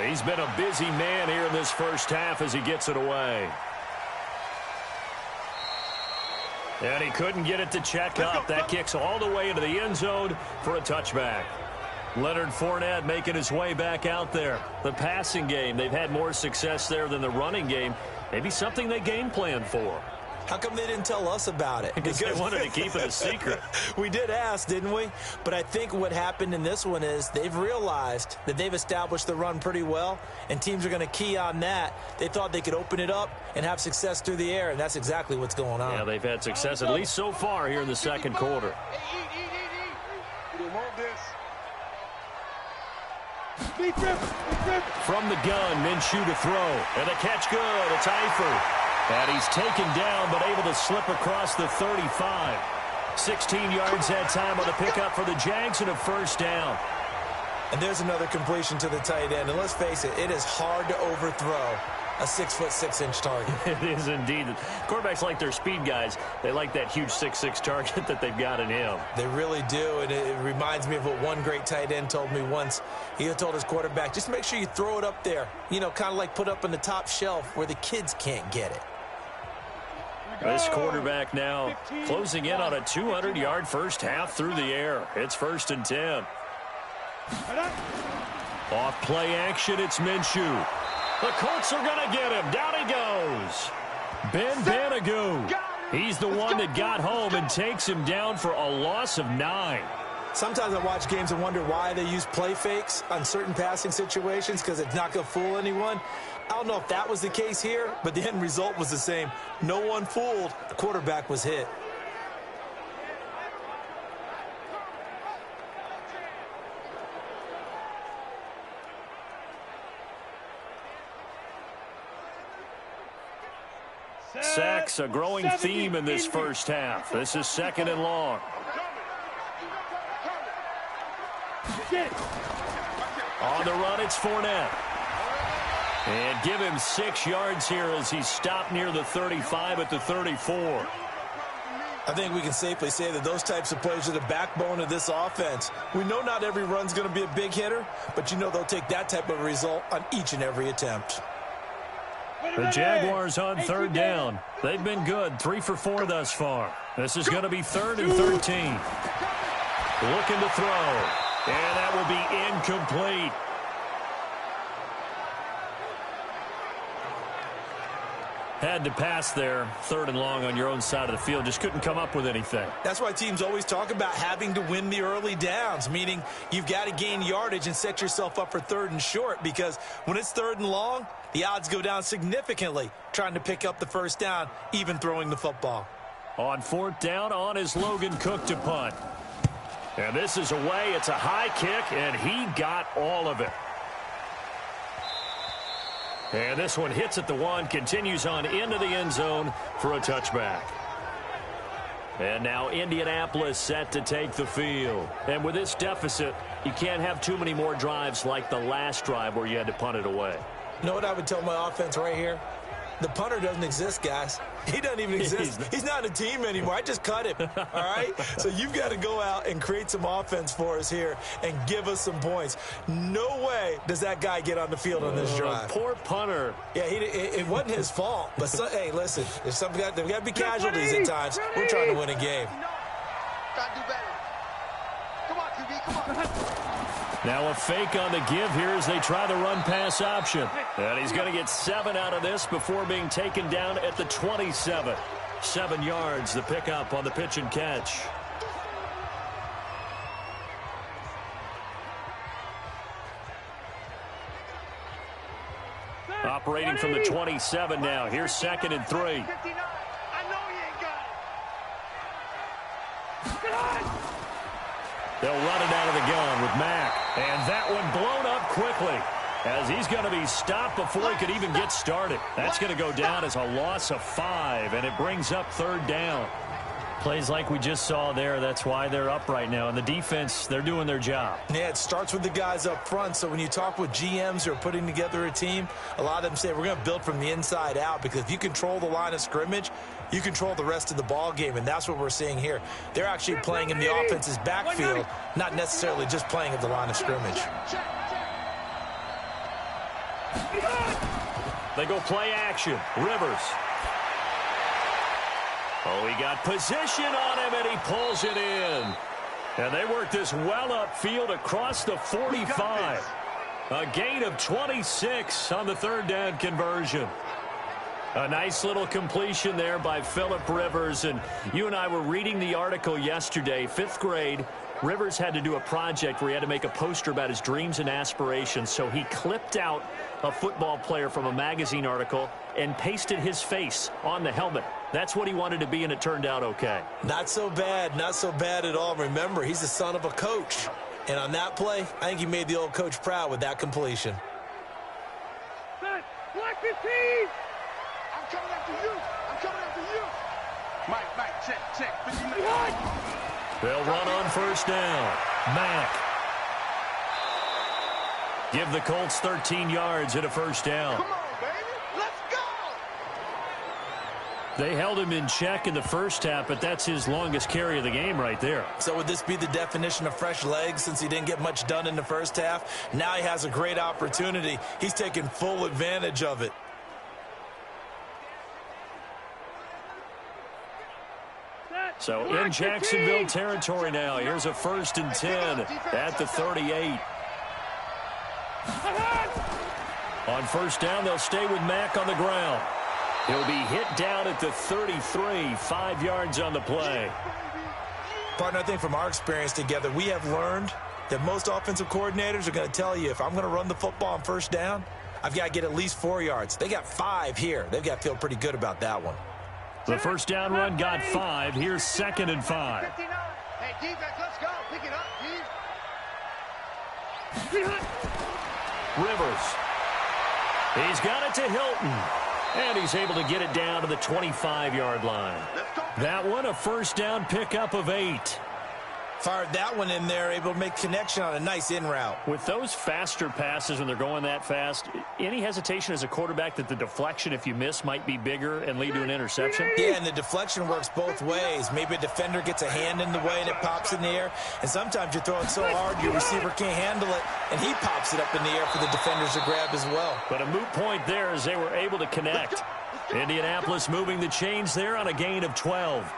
He's been a busy man here in this first half as he gets it away. And he couldn't get it to check up. That kicks all the way into the end zone for a touchback. Leonard Fournette making his way back out there. The passing game, they've had more success there than the running game. Maybe something they game plan for. How come they didn't tell us about it? Because they wanted to keep it a secret. We did ask, didn't we? But I think what happened in this one is they've realized that they've established the run pretty well, and teams are going to key on that. They thought they could open it up and have success through the air, and that's exactly what's going on. Yeah, they've had success at least so far here in the second quarter. From the gun, Minshew to throw. And the catch good. It's Eifert. And he's taken down, but able to slip across the 35. 16 yards that time on the pickup for the Jags and a first down. And there's another completion to the tight end. And let's face it, it is hard to overthrow a 6'6" target. It is indeed. Quarterbacks like their speed guys. They like that huge 6'6" target that they've got in him. They really do, and it reminds me of what one great tight end told me once. He told his quarterback, just make sure you throw it up there. You know, kind of like put up on the top shelf where the kids can't get it. This quarterback now closing in on a 200-yard first half through the air. It's 1st and 10. Off play action, it's Minshew. The Colts are going to get him. Down he goes. Ben Banagoo. He's the one that got home and takes him down for a loss of 9. Sometimes I watch games and wonder why they use play fakes on certain passing situations, because it's not going to fool anyone. I don't know if that was the case here, but the end result was the same. No one fooled. The quarterback was hit. Sacks, a growing theme in this first half. This is 2nd and long. On the run, it's Fournette. And give him 6 yards here as he's stopped near the 35 at the 34. I think we can safely say that those types of plays are the backbone of this offense. We know not every run's going to be a big hitter, but you know they'll take that type of result on each and every attempt. The Jaguars on 3rd down. They've been good, 3 for 4 thus far. This is going to be 3rd and 13. Looking to throw. And that will be incomplete. Had to pass there, 3rd and long on your own side of the field. Just couldn't come up with anything. That's why teams always talk about having to win the early downs, meaning you've got to gain yardage and set yourself up for 3rd and short, because when it's 3rd and long, the odds go down significantly trying to pick up the first down, even throwing the football. On 4th down, on is Logan Cook to punt. And this is away. It's a high kick, and he got all of it. And this one hits at the 1, continues on into the end zone for a touchback. And now Indianapolis set to take the field. And with this deficit, you can't have too many more drives like the last drive where you had to punt it away. You know what I would tell my offense right here? The punter doesn't exist, guys. He doesn't even exist. He's not a team anymore. I just cut him, all right? So you've got to go out and create some offense for us here and give us some points. No way does that guy get on the field on this drive. Poor punter. Yeah, it wasn't his fault. But, hey, listen, there's got to be casualties at times. We're trying to win a game. Gotta do better. Come on, QB, come on. Now a fake on the give here as they try the run-pass option. And he's going to get 7 out of this before being taken down at the 27. 7 yards, the pickup on the pitch and catch. Operating from the 27 now. Here's 2nd and 3. I know you ain't got it. They'll run it out of the gun with Mack. And that one blown up quickly as he's going to be stopped before he could even get started. That's going to go down as a loss of 5, and it brings up 3rd down. Plays like we just saw there. That's why they're up right now. And the defense, they're doing their job. Yeah, it starts with the guys up front. So when you talk with GMs who are putting together a team, a lot of them say we're going to build from the inside out, because if you control the line of scrimmage, you control the rest of the ball game, and that's what we're seeing here. They're actually playing in the offense's backfield, not necessarily just playing at the line of scrimmage. They go play action. Rivers. Oh, he got position on him, and he pulls it in. And they work this well upfield across the 45. A gain of 26 on the 3rd down conversion. A nice little completion there by Phillip Rivers. And you and I were reading the article yesterday, 5th grade. Rivers had to do a project where he had to make a poster about his dreams and aspirations. So he clipped out a football player from a magazine article and pasted his face on the helmet. That's what he wanted to be, and it turned out okay. Not so bad at all. Remember, he's the son of a coach. And on that play, I think he made the old coach proud with that completion. Black 15! I'm coming after you. I'm coming after you. Mike, check. 59. They'll run on 1st down. Mack. Give the Colts 13 yards at a 1st down. Come on, baby. Let's go. They held him in check in the first half, but that's his longest carry of the game right there. So would this be the definition of fresh legs since he didn't get much done in the first half? Now he has a great opportunity. He's taking full advantage of it. So in Jacksonville territory now. Here's a 1st and 10 at the 38. On 1st down, they'll stay with Mack on the ground. He'll be hit down at the 33, 5 yards on the play. Partner, I think from our experience together, we have learned that most offensive coordinators are going to tell you, if I'm going to run the football on 1st down, I've got to get at least 4 yards. They got 5 here. They've got to feel pretty good about that one. The 1st down run got 5. Here's 2nd and 5. Hey, defense, let's go. Pick it up, Rivers. He's got it to Hilton. And he's able to get it down to the 25-yard line. That one, a 1st down pickup of 8. Fired that one in there, able to make connection on a nice in route. With those faster passes when they're going that fast, any hesitation as a quarterback that the deflection, if you miss, might be bigger and lead to an interception? Yeah, and the deflection works both ways. Maybe a defender gets a hand in the way and it pops in the air. And sometimes you throw it so hard your receiver can't handle it, and he pops it up in the air for the defenders to grab as well. But a moot point there as they were able to connect. Indianapolis moving the chains there on a gain of 12.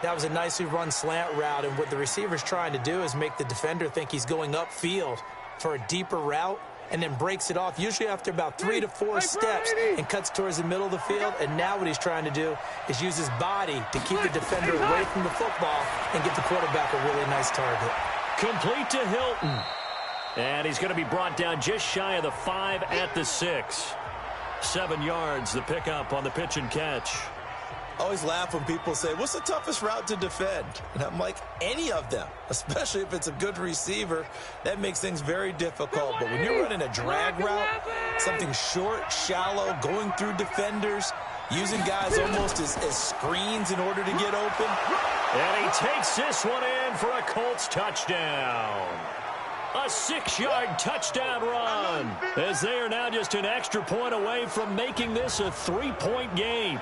That was a nicely run slant route, and what the receiver's trying to do is make the defender think he's going upfield for a deeper route and then breaks it off, usually after about 3 to 4 steps, and cuts towards the middle of the field. And now what he's trying to do is use his body to keep the defender away from the football and get the quarterback a really nice target. Complete to Hilton. And he's going to be brought down just shy of the 5 at the 6. 7 yards, the pickup on the pitch and catch. I always laugh when people say, what's the toughest route to defend? And I'm like, any of them, especially if it's a good receiver. That makes things very difficult. But when you're running a drag route, something short, shallow, going through defenders, using guys almost as screens in order to get open. And he takes this one in for a Colts touchdown. A 6-yard touchdown run, as they are now just an extra point away from making this a 3-point game.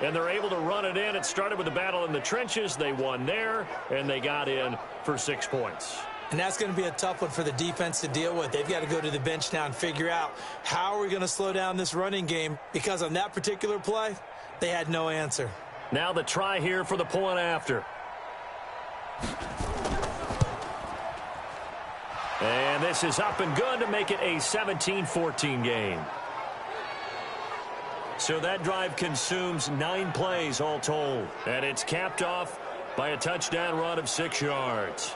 And they're able to run it in. It started with a battle in the trenches. They won there, and they got in for 6 points. And that's going to be a tough one for the defense to deal with. They've got to go to the bench now and figure out how are we going to slow down this running game, because on that particular play, they had no answer. Now the try here for the point after. And this is up and good to make it a 17-14 game. So that drive consumes 9 plays all told. And it's capped off by a touchdown run of 6 yards.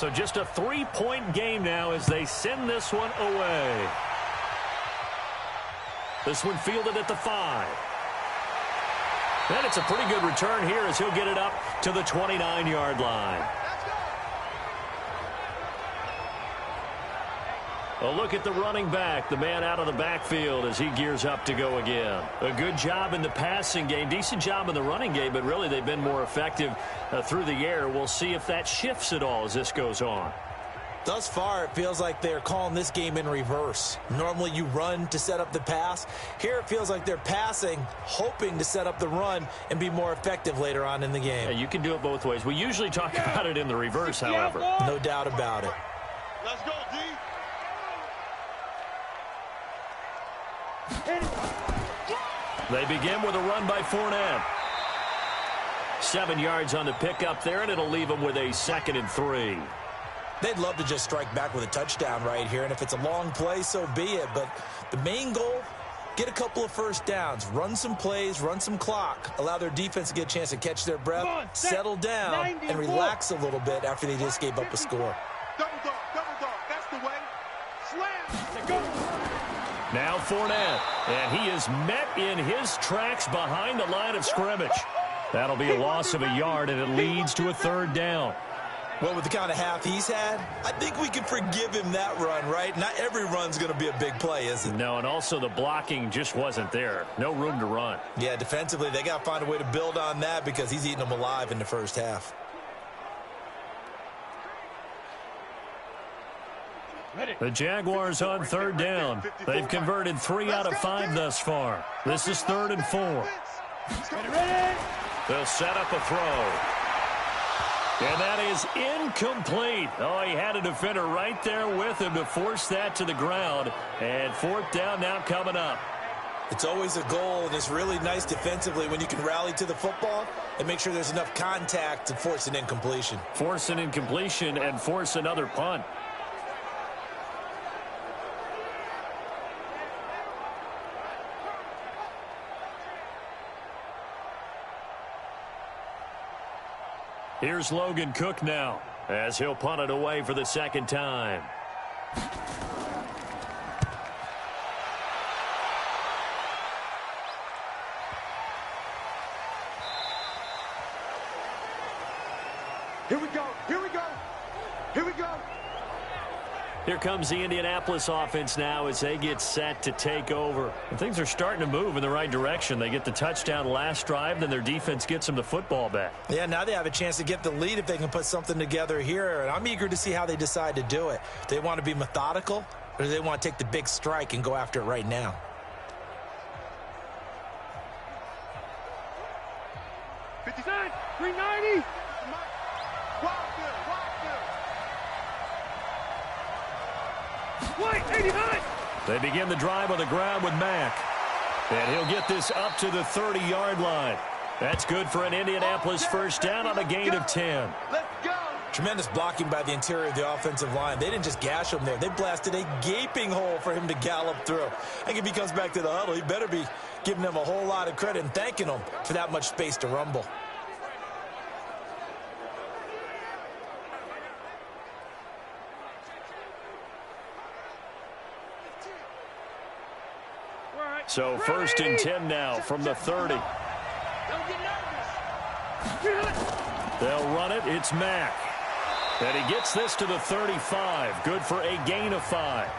So just a 3-point game now as they send this one away. This one fielded at the 5. And it's a pretty good return here as he'll get it up to the 29-yard line. A look at the running back, the man out of the backfield as he gears up to go again. A good job in the passing game, decent job in the running game, but really they've been more effective through the air. We'll see if that shifts at all as this goes on. Thus far, it feels like they're calling this game in reverse. Normally you run to set up the pass. Here it feels like they're passing, hoping to set up the run and be more effective later on in the game. Yeah, you can do it both ways. We usually talk about it in the reverse, however. No doubt about it. Let's go, D. They begin with a run by Fournette. 7 yards on the pickup there, and it'll leave them with a 2nd and 3. They'd love to just strike back with a touchdown right here, and if it's a long play, so be it. But the main goal, get a couple of first downs, run some plays, run some clock, allow their defense to get a chance to catch their breath, settle down, and relax a little bit after they just gave up a score. Double dog, that's the way. Slam. Go. Now Fournette, and he is met in his tracks behind the line of scrimmage. That'll be a loss of a yard, and it leads to a 3rd down. Well, with the kind of half he's had, I think we can forgive him that run, right? Not every run's going to be a big play, is it? No, and also the blocking just wasn't there. No room to run. Yeah, defensively, they got to find a way to build on that because he's eating them alive in the first half. The Jaguars on 3rd down. They've converted 3 out of 5 thus far. This is 3rd and 4. They'll set up a throw. And that is incomplete. Oh, he had a defender right there with him to force that to the ground. And 4th down now coming up. It's always a goal, and it's really nice defensively when you can rally to the football and make sure there's enough contact to force an incompletion. Force an incompletion and force another punt. Here's Logan Cook now as he'll punt it away for the 2nd time. Here we go. Here comes the Indianapolis offense now as they get set to take over. And things are starting to move in the right direction. They get the touchdown last drive, then their defense gets them the football back. Yeah, now they have a chance to get the lead if they can put something together here. And I'm eager to see how they decide to do it. Do they want to be methodical, or do they want to take the big strike and go after it right now? $59, $390. Wait, 89. They begin the drive on the ground with Mack. And he'll get this up to the 30-yard line. That's good for an Indianapolis first down on a gain of 10. Let's go. Tremendous blocking by the interior of the offensive line. They didn't just gash him there. They blasted a gaping hole for him to gallop through. I think if he comes back to the huddle, he better be giving them a whole lot of credit and thanking them for that much space to rumble. So 1st and 10 now from the 30. Don't get nervous. They'll run it. It's Mack. And he gets this to the 35. Good for a gain of 5.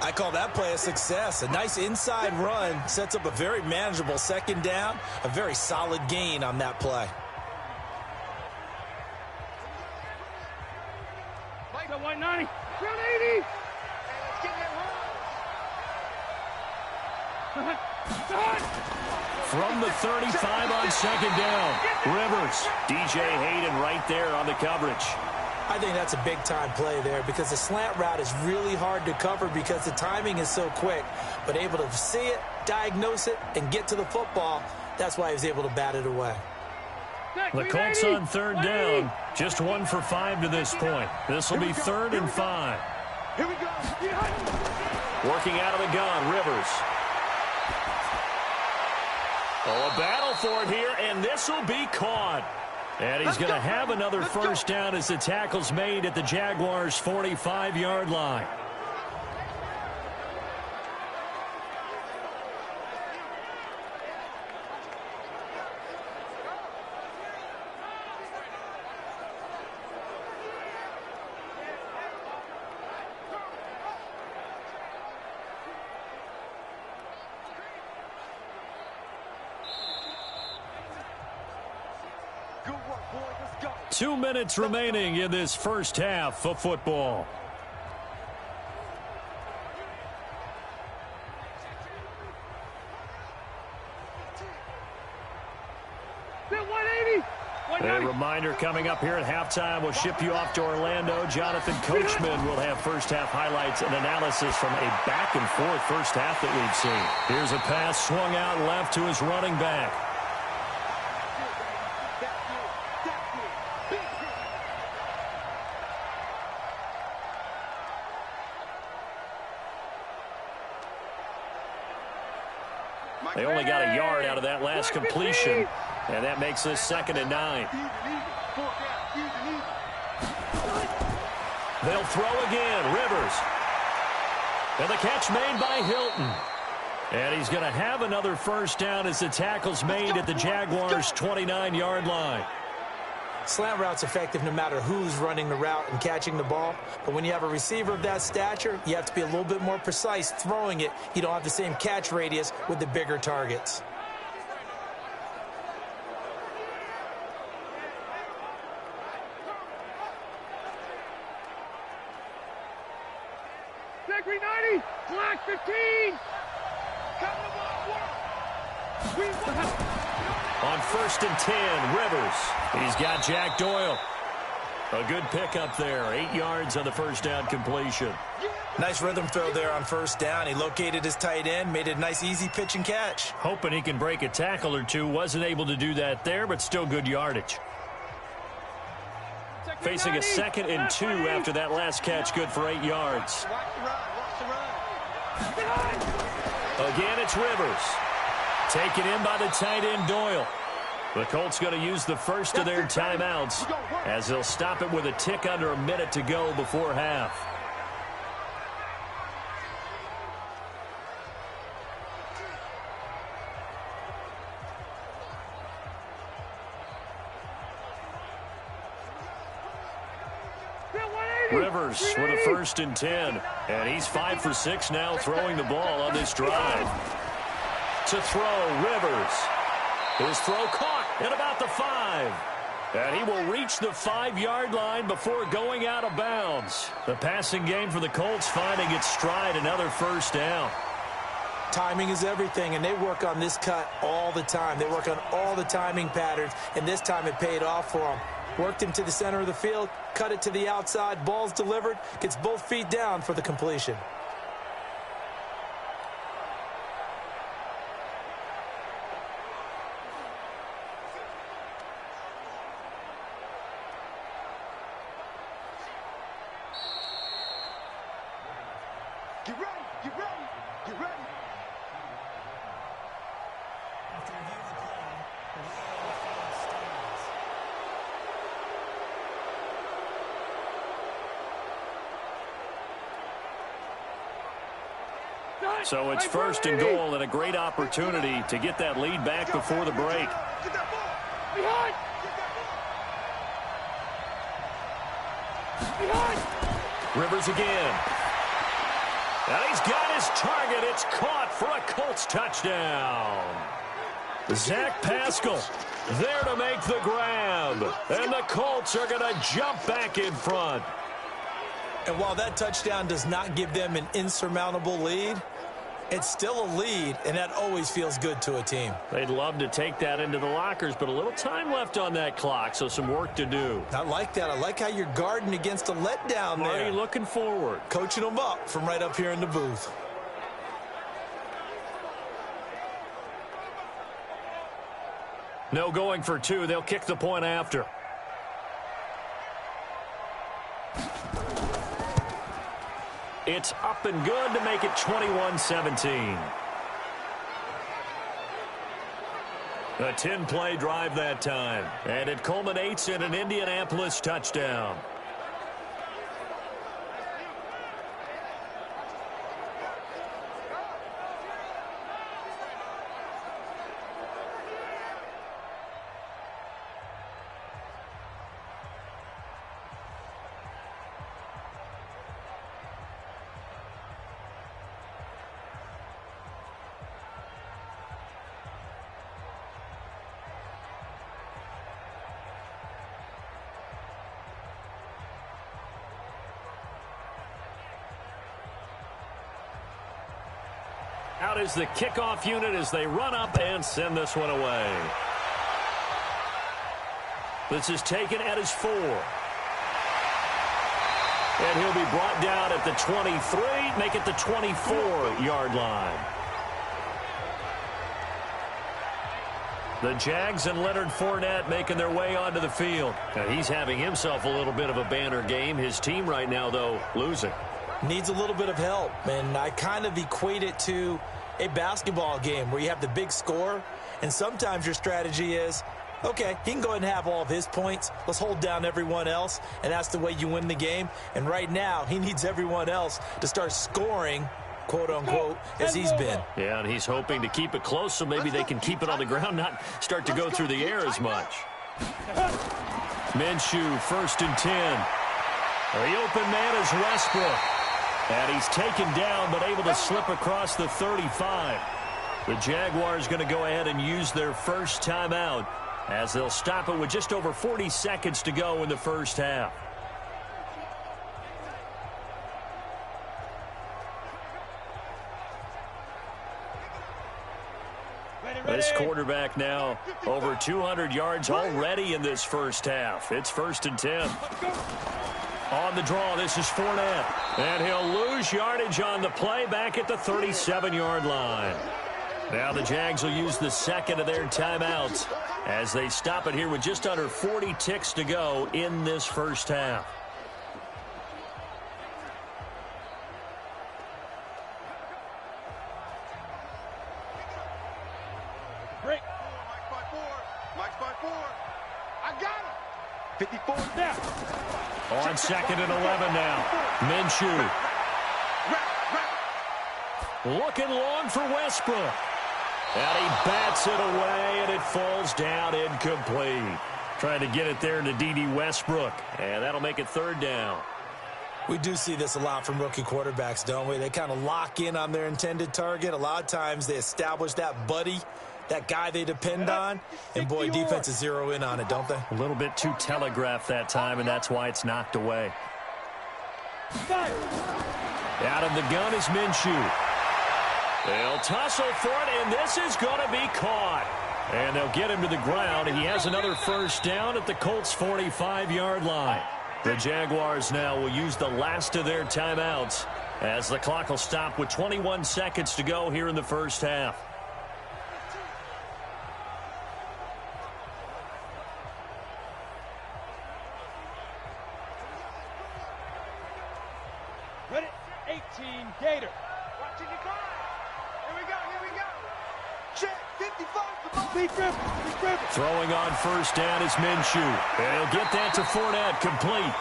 I call that play a success. A nice inside run sets up a very manageable 2nd down. A very solid gain on that play. Mike, 190. 180. From the 35 on 2nd down. Rivers. DJ Hayden right there on the coverage. I think that's a big-time play there because the slant route is really hard to cover because the timing is so quick. But able to see it, diagnose it, and get to the football, that's why he was able to bat it away. The Colts on 3rd down. Just 1 for 5 to this point. This will be 3rd and 5. Here we go. Working out of the gun, Rivers. Oh, a battle for it here, and this will be caught. And he's going to have another first down as the tackle's made at the Jaguars' 45-yard line. Good work, boy. Let's go. 2 minutes remaining in this first half of football. A reminder coming up here at halftime. We'll ship you off to Orlando. Jonathan Coachman will have first half highlights and analysis from a back-and-forth first half that we've seen. Here's a pass swung out left to his running back. They only got a yard out of that last completion, and that makes this 2nd and 9. They'll throw again. Rivers. And the catch made by Hilton. And he's going to have another first down as the tackle's made at the Jaguars' 29-yard line. Slant route's effective no matter who's running the route and catching the ball. But when you have a receiver of that stature, you have to be a little bit more precise throwing it. You don't have the same catch radius with the bigger targets. Secondary 90, black 15. Come to work. On 1st and 10, Rivers. He's got Jack Doyle. A good pickup there. 8 yards on the first down completion. Nice rhythm throw there on first down. He located his tight end, made it a nice, easy pitch and catch. Hoping he can break a tackle or two. Wasn't able to do that there, but still good yardage. Facing a 2nd and 2 after that last catch. Good for 8 yards. Again, it's Rivers. Taken in by the tight end, Doyle. The Colts going to use the first of their timeouts as they'll stop it with a tick under a minute to go before half. Rivers with a 1st and 10. And he's 5 for 6 now throwing the ball on this drive. To throw, Rivers. His throw caught at about the 5. And he will reach the 5-yard line before going out of bounds. The passing game for the Colts finding its stride, another first down. Timing is everything, and they work on this cut all the time. They work on all the timing patterns, and this time it paid off for them. Worked him to the center of the field, cut it to the outside, ball's delivered, gets both feet down for the completion. Get ready, get ready, get ready. After review of the play, the relay on the field stands. So it's 1st and goal and a great opportunity to get that lead back before the break. Get that ball. Behind. Get that ball. Behind. Rivers again. And he's got his target. It's caught for a Colts touchdown. Zach Pascal there to make the grab. And the Colts are going to jump back in front. And while that touchdown does not give them an insurmountable lead, it's still a lead, and that always feels good to a team. They'd love to take that into the lockers, but a little time left on that clock, so some work to do. I like that. I like how you're guarding against a letdown there. Marty looking forward. Coaching them up from right up here in the booth. No going for 2. They'll kick the point after. It's up and good to make it 21-17. A 10-play drive that time, and it culminates in an Indianapolis touchdown. Out is the kickoff unit as they run up and send this one away. This is taken at his 4. And he'll be brought down at the 23, make it the 24-yard line. The Jags and Leonard Fournette making their way onto the field. Now, he's having himself a little bit of a banner game. His team right now, though, losing. Needs a little bit of help, and I kind of equate it to a basketball game where you have the big score, and sometimes your strategy is, okay, he can go ahead and have all of his points. Let's hold down everyone else, and that's the way you win the game. And right now, he needs everyone else to start scoring, quote-unquote, as he's been. Yeah, and he's hoping to keep it close so maybe they can keep it on the ground, not start to go through the air as much. Minshew, 1st and 10. The open man is Westbrook. And he's taken down but able to slip across the 35. The Jaguars going to go ahead and use their first timeout as they'll stop it with just over 40 seconds to go in the first half. This quarterback now over 200 yards already in this first half. It's 1st and 10. On the draw, this is Fournette. And he'll lose yardage on the play back at the 37-yard line. Now the Jags will use the second of their timeouts as they stop it here with just under 40 ticks to go in this first half. Break. Mike's by 4. I got him. 54 now. On 2nd and 11 now. Minshew. Looking long for Westbrook. And he bats it away, and it falls down incomplete. Trying to get it there to D.D. Westbrook. And that'll make it 3rd down. We do see this a lot from rookie quarterbacks, don't we? They kind of lock in on their intended target. A lot of times they establish that buddy, that guy they depend on, and boy, defenses zero in on it, don't they? A little bit too telegraphed that time, and that's why it's knocked away. Out of the gun is Minshew. They'll tussle for it, and this is going to be caught. And they'll get him to the ground. He has another first down at the Colts' 45-yard line. The Jaguars now will use the last of their timeouts as the clock will stop with 21 seconds to go here in the first half. Ready? 18, Gator. Watching the car. Here we go. Check. 55. Be driven. Throwing on first down is Minshew. And he'll get that to Fournette, complete.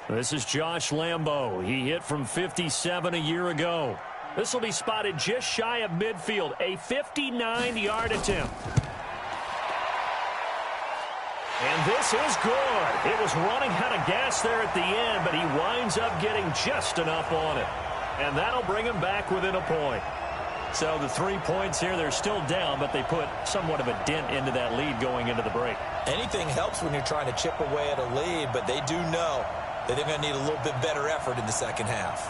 This is Josh Lambo. He hit from 57 a year ago. This will be spotted just shy of midfield. A 59-yard attempt. And this is good. It was running out of gas there at the end, but he winds up getting just enough on it. And that'll bring him back within a point. So the 3 points here, they're still down, but they put somewhat of a dent into that lead going into the break. Anything helps when you're trying to chip away at a lead, but they do know that they're going to need a little bit better effort in the second half.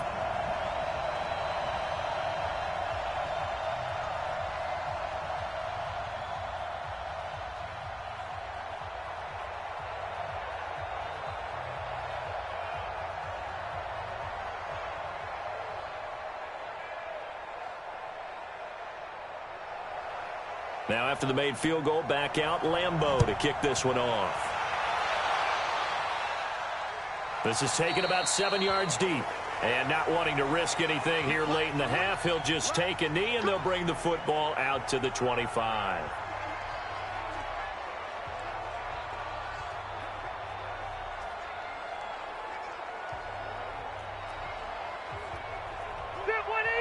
Now after the made field goal, back out Lambeau to kick this one off. This is taken about 7 yards deep. And not wanting to risk anything here late in the half, he'll just take a knee and they'll bring the football out to the 25.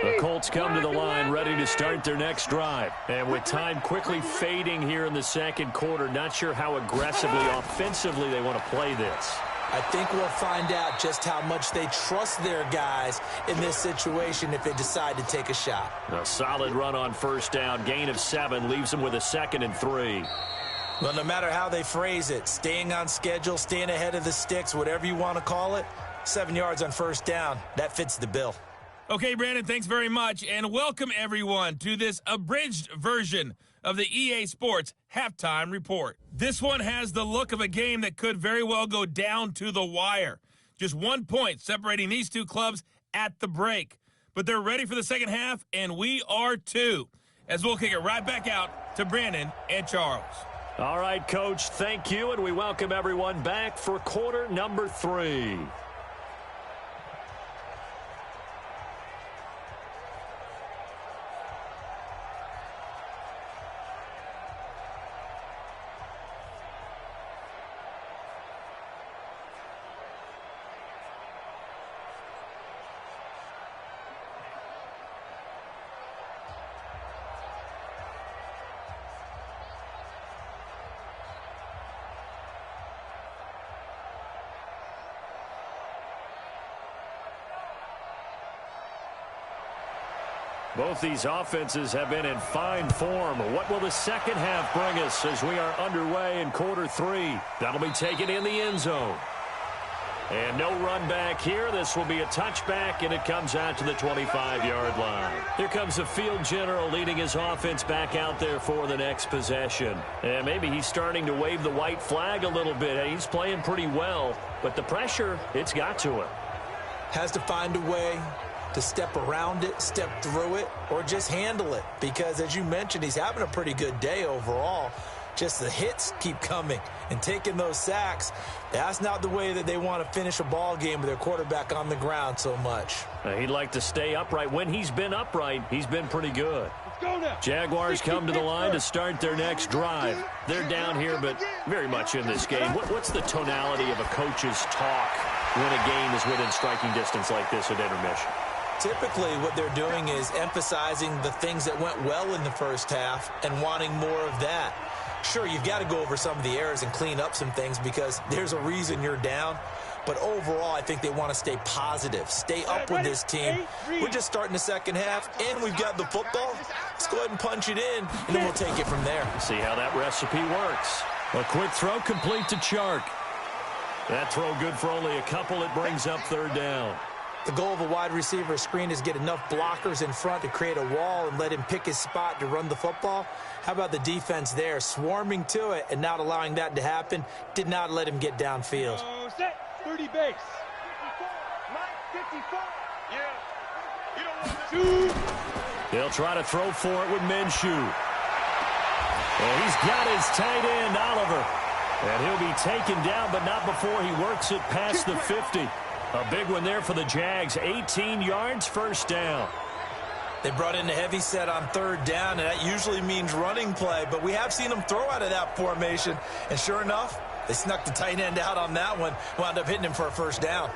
The Colts come to the line ready to start their next drive. And with time quickly fading here in the second quarter, not sure how aggressively, offensively they want to play this. I think we'll find out just how much they trust their guys in this situation if they decide to take a shot. A solid run on first down. Gain of 7 leaves them with a 2nd and 3. Well, no matter how they phrase it, staying on schedule, staying ahead of the sticks, whatever you want to call it, 7 yards on first down, that fits the bill. Okay, Brandon, thanks very much, and welcome everyone to this abridged version of the EA Sports Halftime Report. This one has the look of a game that could very well go down to the wire. Just 1 point separating these two clubs at the break. But they're ready for the second half, and we are too, as we'll kick it right back out to Brandon and Charles. All right, Coach, thank you, and we welcome everyone back for quarter number 3. Both these offenses have been in fine form. What will the second half bring us as we are underway in quarter 3? That'll be taken in the end zone. And no run back here. This will be a touchback, and it comes out to the 25-yard line. Here comes the field general leading his offense back out there for the next possession. And maybe he's starting to wave the white flag a little bit. He's playing pretty well, but the pressure, it's got to him. Has to find a way to step around it, step through it, or just handle it. Because, as you mentioned, he's having a pretty good day overall. Just the hits keep coming and taking those sacks. That's not the way that they want to finish a ball game with their quarterback on the ground so much. He'd like to stay upright. When he's been upright, he's been pretty good. Jaguars come to the line to start their next drive. They're down here, but very much in this game. What's the tonality of a coach's talk when a game is within striking distance like this at intermission? Typically, what they're doing is emphasizing the things that went well in the first half and wanting more of that. Sure, you've got to go over some of the errors and clean up some things because there's a reason you're down. But overall, I think they want to stay positive, stay up with this team. We're just starting the second half, and we've got the football. Let's go ahead and punch it in, and then we'll take it from there. See how that recipe works. A quick throw complete to Chark. That throw good for only a couple. It brings up third down. The goal of a wide receiver screen is get enough blockers in front to create a wall and let him pick his spot to run the football. How about the defense there, swarming to it and not allowing that to happen? Did not let him get downfield. Set, 30 base. 54. Yeah. You don't want to. They'll try to throw for it with Minshew. And he's got his tight end, Oliver. And he'll be taken down, but not before he works it past the 50. A big one there for the Jags. 18 yards, first down. They brought in a heavy set on third down, and that usually means running play. But we have seen them throw out of that formation. And sure enough, they snuck the tight end out on that one. Wound up hitting him for a first down.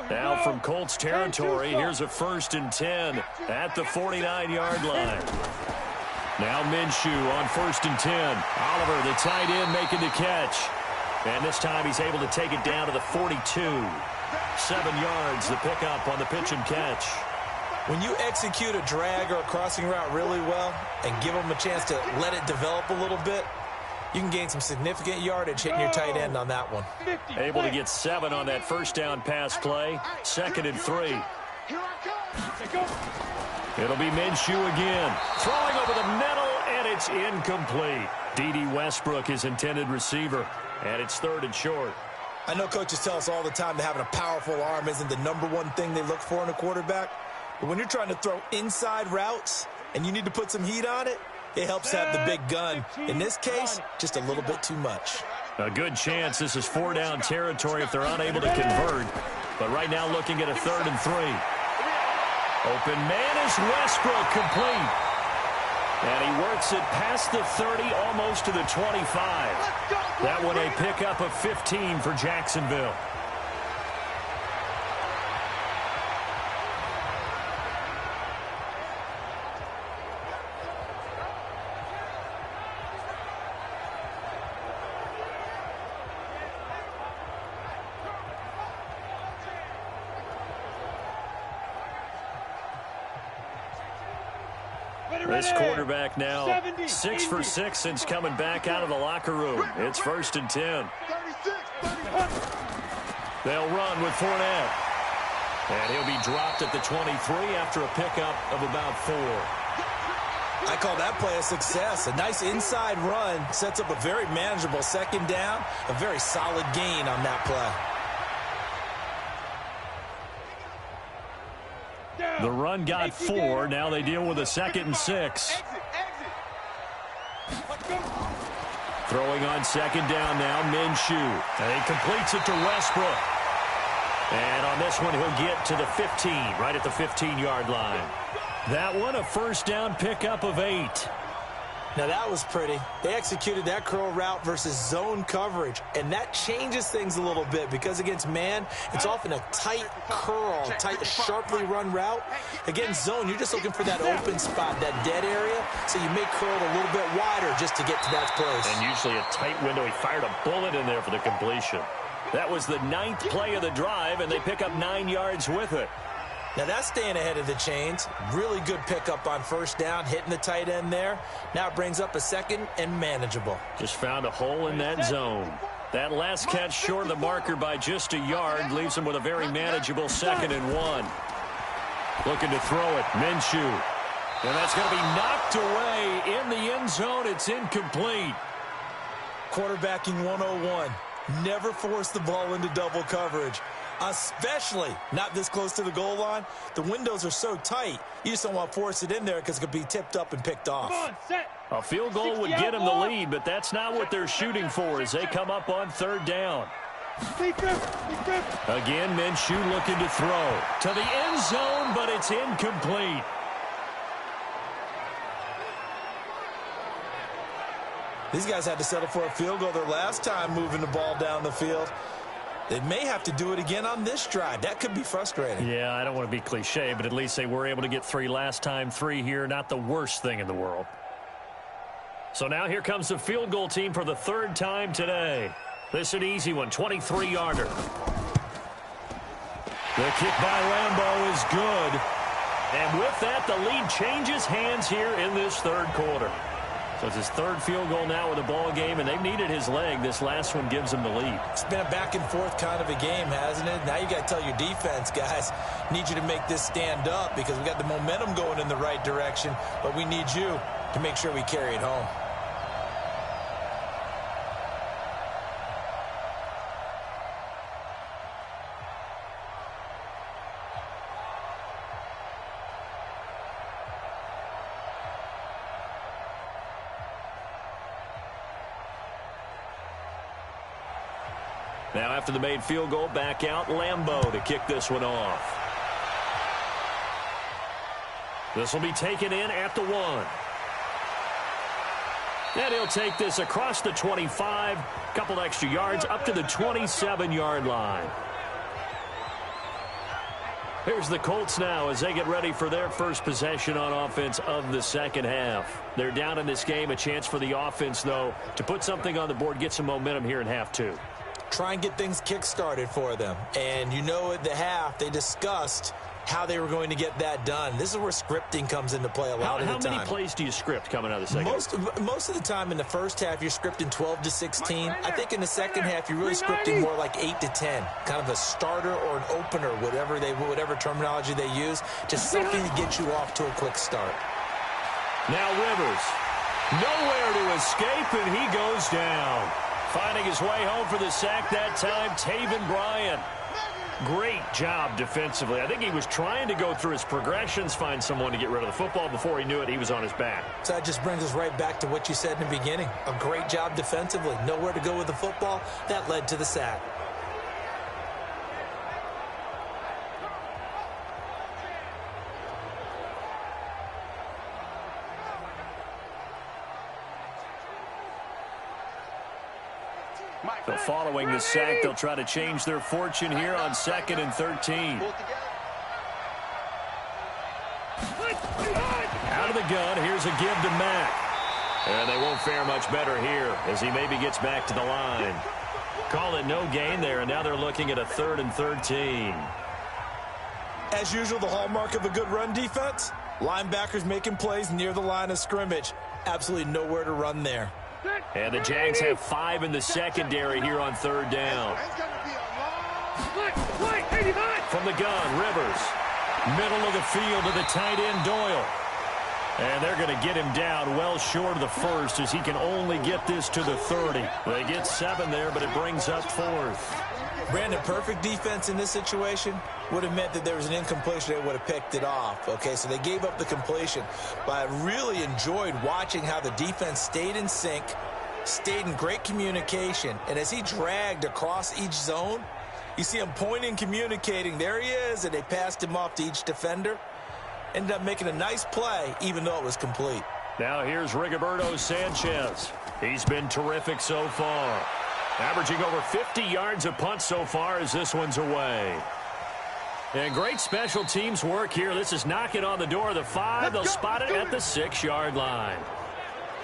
Now from Colts territory, here's a 1st and 10 at the 49-yard line. Now Minshew on 1st and 10. Oliver, the tight end, making the catch. And this time he's able to take it down to the 42. 7 yards, the pickup on the pitch and catch. When you execute a drag or a crossing route really well and give them a chance to let it develop a little bit, you can gain some significant yardage hitting your tight end on that one. Able to get 7 on that first down pass play. 2nd and 3. It'll be Minshew again. Throwing over the middle, and it's incomplete. D.D. Westbrook, his intended receiver, and it's 3rd and short. I know coaches tell us all the time that having a powerful arm isn't the #1 thing they look for in a quarterback. But when you're trying to throw inside routes and you need to put some heat on it, it helps have the big gun. In this case, just a little bit too much. A good chance this is 4-down territory if they're unable to convert. But right now looking at a 3rd and 3. Open man is Westbrook, complete. And he works it past the 30, almost to the 25. That one a pickup of 15 for Jacksonville. This quarterback now 6 for 6 since coming back out of the locker room. It's 1st and 10. They'll run with Fournette. And he'll be dropped at the 23 after a pickup of about 4. I call that play a success. A nice inside run sets up a very manageable 2nd down. A very solid gain on that play. The run got 4. Now they deal with a 2nd and 6. Throwing on 2nd down now, Minshew. And he completes it to Westbrook. And on this one, he'll get to the 15, right at the 15-yard line. That one, a 1st down pickup of 8. Now that was pretty. They executed that curl route versus zone coverage, and that changes things a little bit because against man, it's often a tight curl, tight, sharply run route. Against zone, you're just looking for that open spot, that dead area, so you may curl it a little bit wider just to get to that place. And usually a tight window. He fired a bullet in there for the completion. That was the 9th play of the drive, and they pick up 9 yards with it. Now that's staying ahead of the chains. Really good pickup on 1st down, hitting the tight end there. Now it brings up a 2nd and manageable. Just found a hole in that zone. That last catch short of the marker by just a yard leaves him with a very manageable 2nd and 1. Looking to throw it, Minshew. And that's going to be knocked away in the end zone. It's incomplete. Quarterbacking 101. Never force the ball into double coverage. Especially not this close to the goal line. The windows are so tight, you just don't want to force it in there because it could be tipped up and picked off. A field goal would get him the lead, but that's not what they're shooting for as they come up on 3rd down. Again, Minshew looking to throw to the end zone, but it's incomplete. These guys had to settle for a field goal their last time moving the ball down the field. They may have to do it again on this drive. That could be frustrating. Yeah, I don't want to be cliche, but at least they were able to get 3 last time. 3 here, not the worst thing in the world. So now here comes the field goal team for the 3rd time today. This is an easy one, 23-yarder. The kick by Lambeau is good. And with that, the lead changes hands here in this 3rd quarter. So it's his 3rd field goal now with a ball game, and they've needed his leg. This last one gives him the lead. It's been a back-and-forth kind of a game, hasn't it? Now you got to tell your defense, guys, need you to make this stand up because we got the momentum going in the right direction, but we need you to make sure we carry it home. Now after the made field goal, back out Lambeau to kick this one off. This will be taken in at the 1. And he'll take this across the 25, couple extra yards up to the 27-yard line. Here's the Colts now as they get ready for their first possession on offense of the 2nd half. They're down in this game, a chance for the offense, though, to put something on the board, get some momentum here in half 2. Try and get things kick-started for them. And you know at the half, they discussed how they were going to get that done. This is where scripting comes into play a lot of the time. How many plays do you script coming out of the 2nd? Most of the time in the 1st half, you're scripting 12 to 16. I think in the 2nd half, you're really scripting more like 8 to 10. Kind of a starter or an opener, whatever terminology they use. Just something to get you off to a quick start. Now Rivers. Nowhere to escape, and he goes down. Finding his way home for the sack that time, Taven Bryan. Great job defensively. I think he was trying to go through his progressions, find someone to get rid of the football. Before he knew it, he was on his back. So that just brings us right back to what you said in the beginning. A great job defensively. Nowhere to go with the football. That led to the sack. So following the sack, they'll try to change their fortune here on 2nd and 13. Out of the gun, here's a give to Mack. And they won't fare much better here as he maybe gets back to the line. Call it no gain there, and now they're looking at a 3rd and 13. As usual, the hallmark of a good run defense, linebackers making plays near the line of scrimmage. Absolutely nowhere to run there. And the Jags have 5 in the secondary here on 3rd down. From the gun, Rivers. Middle of the field to the tight end, Doyle. And they're going to get him down well short of the first as he can only get this to the 30. They get 7 there, but it brings up 4th. Brandon, perfect defense in this situation would have meant that there was an incompletion. They would have picked it off. Okay, so they gave up the completion. But I really enjoyed watching how the defense stayed in sync, stayed in great communication. And as he dragged across each zone, you see him pointing, communicating. There he is, and they passed him off to each defender. Ended up making a nice play, even though it was complete. Now here's Rigoberto Sanchez. He's been terrific so far. Averaging over 50 yards a punt so far as this one's away. And great special teams work here. This is knocking on the door of the 5. They'll spot it at the 6-yard line.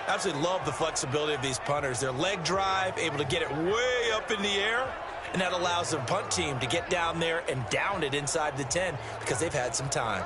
Absolutely love the flexibility of these punters. Their leg drive, able to get it way up in the air, and that allows the punt team to get down there and down it inside the 10 because they've had some time.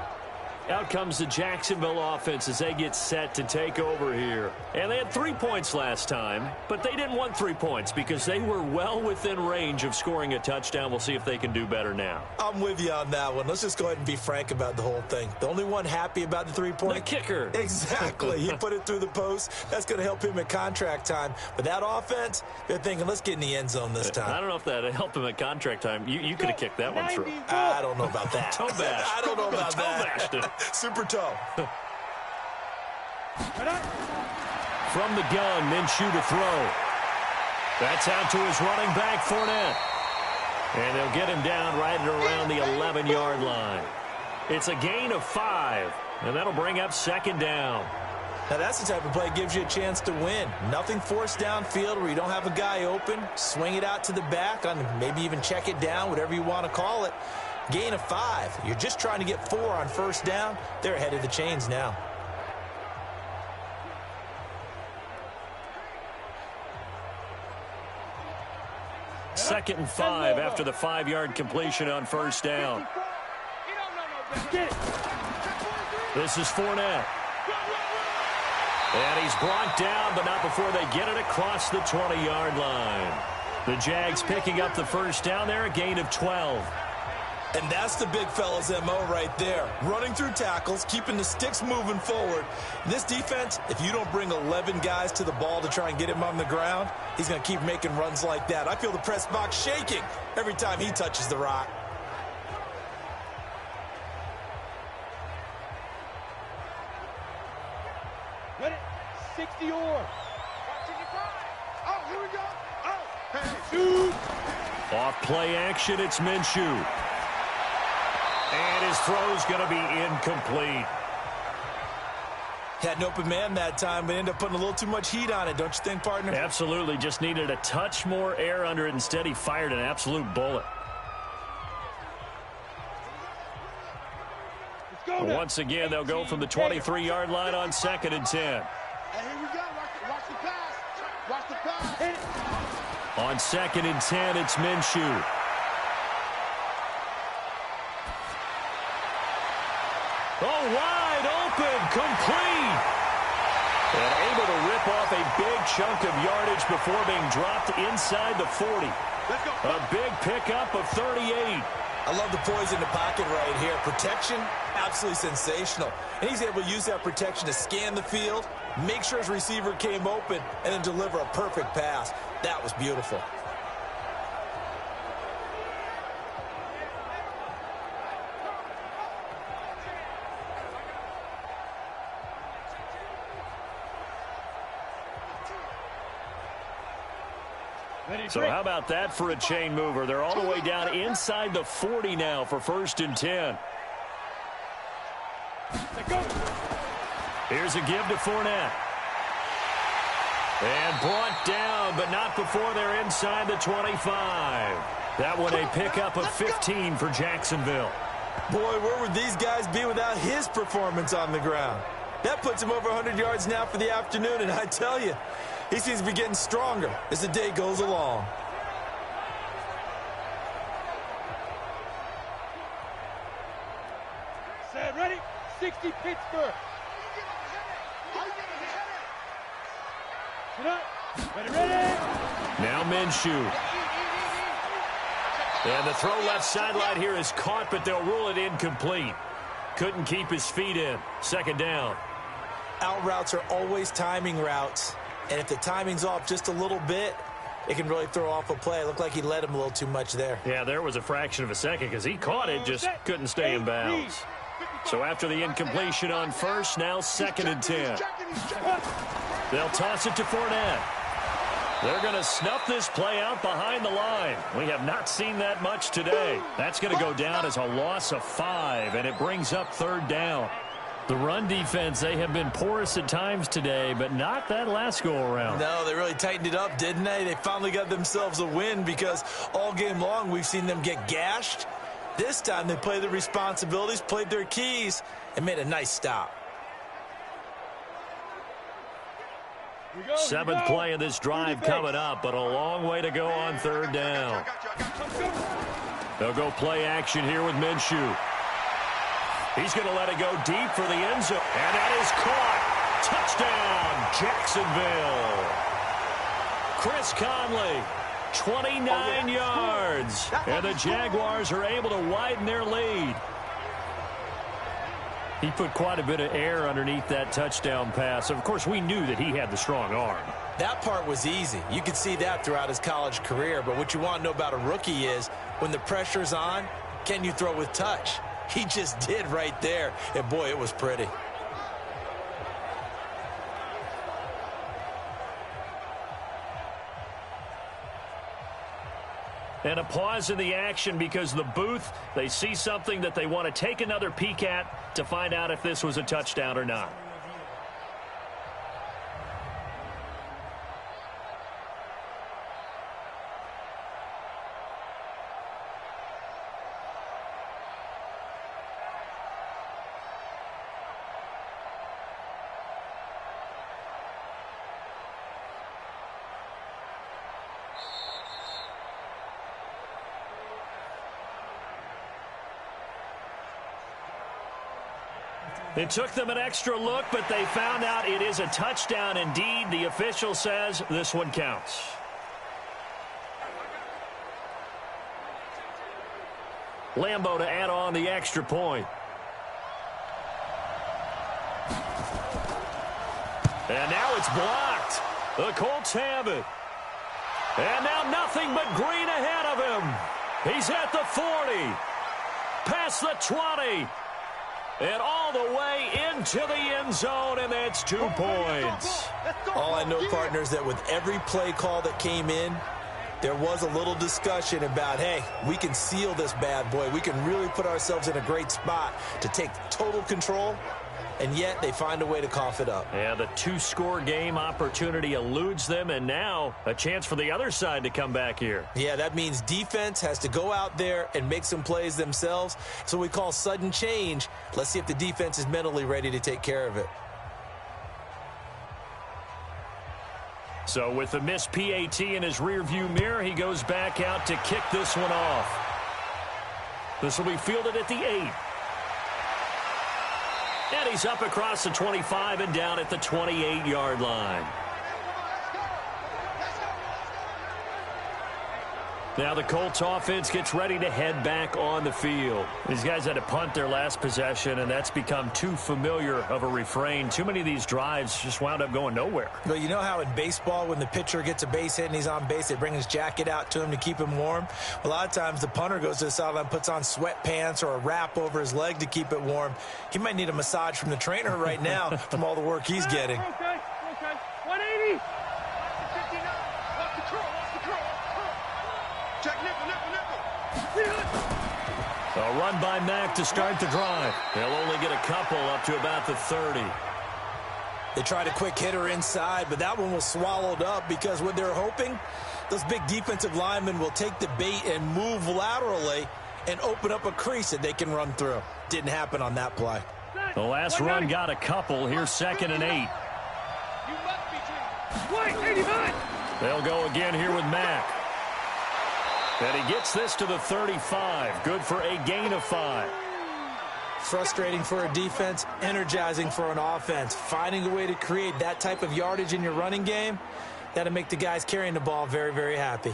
Out comes the Jacksonville offense as they get set to take over here. And they had 3 points last time, but they didn't want 3 points because they were well within range of scoring a touchdown. We'll see if they can do better now. I'm with you on that one. Let's just go ahead and be frank about the whole thing. The only one happy about the 3-point. The kicker. Exactly. He put it through the post. That's going to help him at contract time. But that offense, they're thinking, let's get in the end zone this time. I don't know if that helped him at contract time. You could have kicked that one through. I don't know about that. Toe bash. I don't know about that. Bashed it. Super toe. From the gun, Minshew to throw. That's out to his running back, Fournette. And they'll get him down right at around the 11-yard line. It's a gain of 5, and that'll bring up 2nd down. Now, that's the type of play that gives you a chance to win. Nothing forced downfield where you don't have a guy open. Swing it out to the back, on maybe even check it down, whatever you want to call it. Gain of 5. You're just trying to get 4 on 1st down. They're ahead of the chains now. Second and 5 after the 5-yard completion on 1st down. This is Fournette. And he's brought down, but not before they get it across the 20-yard line. The Jags picking up the 1st down there, a gain of 12. And that's the big fella's MO right there. Running through tackles, keeping the sticks moving forward. This defense, if you don't bring 11 guys to the ball to try and get him on the ground, he's going to keep making runs like that. I feel the press box shaking every time he touches the rock. Ready? 60 or. Oh, here we go. Oh, hey, dude. Off play action, it's Minshew. And his throw's going to be incomplete. Had an open man that time, but ended up putting a little too much heat on it, don't you think, partner? Absolutely. Just needed a touch more air under it. Instead, he fired an absolute bullet. Once again, they'll go from the 23-yard line on 2nd and 10. Hey, here we go. Watch the pass. Watch the pass. On 2nd and 10, it's Minshew. Oh, wide open, complete. And able to rip off a big chunk of yardage before being dropped inside the 40. Let's go. A big pickup of 38. I love the poise in the pocket right here. Protection, absolutely sensational. And he's able to use that protection to scan the field, make sure his receiver came open, and then deliver a perfect pass. That was beautiful. So how about that for a chain mover? They're all the way down inside the 40 now for 1st and 10. Here's a give to Fournette. And brought down, but not before they're inside the 25. That one a pickup of 15 for Jacksonville. Boy, where would these guys be without his performance on the ground? That puts him over 100 yards now for the afternoon, and I tell you, he seems to be getting stronger as the day goes along. Set, ready? 60 Pittsburgh. Sit up. Ready, ready. Now Minshew. And the throw left sideline here is caught, but they'll rule it incomplete. Couldn't keep his feet in. 2nd down. Out routes are always timing routes. And if the timing's off just a little bit, it can really throw off a play. It looked like he led him a little too much there. Yeah, there was a fraction of a second because he caught it, just couldn't stay in bounds. So after the incompletion on 1st, now 2nd and 10. They'll toss it to Fournette. They're going to snuff this play out behind the line. We have not seen that much today. That's going to go down as a loss of 5, and it brings up 3rd down. The run defense, they have been porous at times today, but not that last go-around. No, they really tightened it up, didn't they? They finally got themselves a win because all game long we've seen them get gashed. This time they played their responsibilities, played their keys, and made a nice stop. 7th play of this drive coming up, but a long way to go on 3rd down. They'll go play action here with Minshew. He's going to let it go deep for the end zone. And that is caught. Touchdown, Jacksonville. Chris Conley, 29 yards. And the Jaguars are able to widen their lead. He put quite a bit of air underneath that touchdown pass. Of course, we knew that he had the strong arm. That part was easy. You could see that throughout his college career. But what you want to know about a rookie is when the pressure's on, can you throw with touch? He just did right there. And, boy, it was pretty. And a pause in the action because the booth, they see something that they want to take another peek at to find out if this was a touchdown or not. It took them an extra look, but they found out it is a touchdown indeed. The official says this one counts. Lambeau to add on the extra point. And now it's blocked. The Colts have it. And now nothing but green ahead of him. He's at the 40. Past the 20. And all the way into the end zone, and that's 2 points. All I know, partners, that with every play call that came in, there was a little discussion about, hey, we can seal this bad boy. We can really put ourselves in a great spot to take total control, and yet they find a way to cough it up. Yeah, the 2-score game opportunity eludes them, and now a chance for the other side to come back here. Yeah, that means defense has to go out there and make some plays themselves. So we call sudden change. Let's see if the defense is mentally ready to take care of it. So with the missed PAT in his rearview mirror, he goes back out to kick this one off. This will be fielded at the 8. And he's up across the 25 and down at the 28-yard line. Now the Colts offense gets ready to head back on the field. These guys had to punt their last possession, and that's become too familiar of a refrain. Too many of these drives just wound up going nowhere. Well, you know how in baseball when the pitcher gets a base hit and he's on base, they bring his jacket out to him to keep him warm? A lot of times the punter goes to the sideline, puts on sweatpants or a wrap over his leg to keep it warm. He might need a massage from the trainer right now from all the work he's getting. Okay. 180. Watch the 59. Watch the curl. Check nickel. A run by Mack to start the drive. They'll only get a couple up to about the 30. They tried a quick hitter inside, but that one was swallowed up because what they're hoping, those big defensive linemen will take the bait and move laterally and open up a crease that they can run through. Didn't happen on that play. The last run got a couple. Here's 2nd and 8. You must be dreaming. 89. They'll go again here with Mack. And he gets this to the 35. Good for a gain of 5. Frustrating for a defense, energizing for an offense. Finding a way to create that type of yardage in your running game, that'll make the guys carrying the ball very, very happy.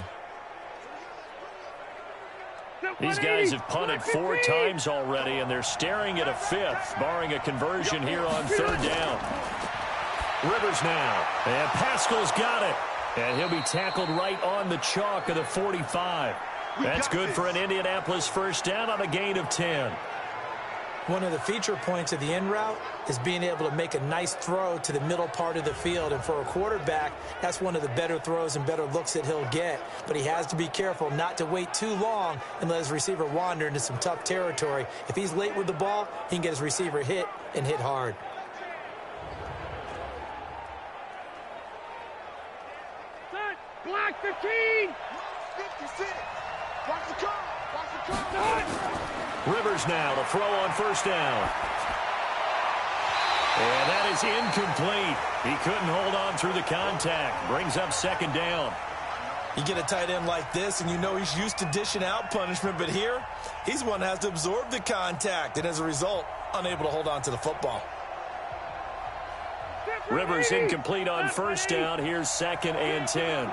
These guys have punted 4 times already, and they're staring at a 5th, barring a conversion here on 3rd down. Rivers now, and Pascal's got it. And he'll be tackled right on the chalk of the 45. That's good for an Indianapolis first down on a gain of 10. One of the feature points of the in route is being able to make a nice throw to the middle part of the field. And for a quarterback, that's one of the better throws and better looks that he'll get. But he has to be careful not to wait too long and let his receiver wander into some tough territory. If he's late with the ball, he can get his receiver hit and hit hard. Black 15. 56. Watch the car. Rivers now to throw on first down. And that is incomplete. He couldn't hold on through the contact. Brings up 2nd down. You get a tight end like this, and you know he's used to dishing out punishment, but here, he's one that has to absorb the contact, and as a result, unable to hold on to the football. Rivers incomplete on first down. Here's 2nd and 10.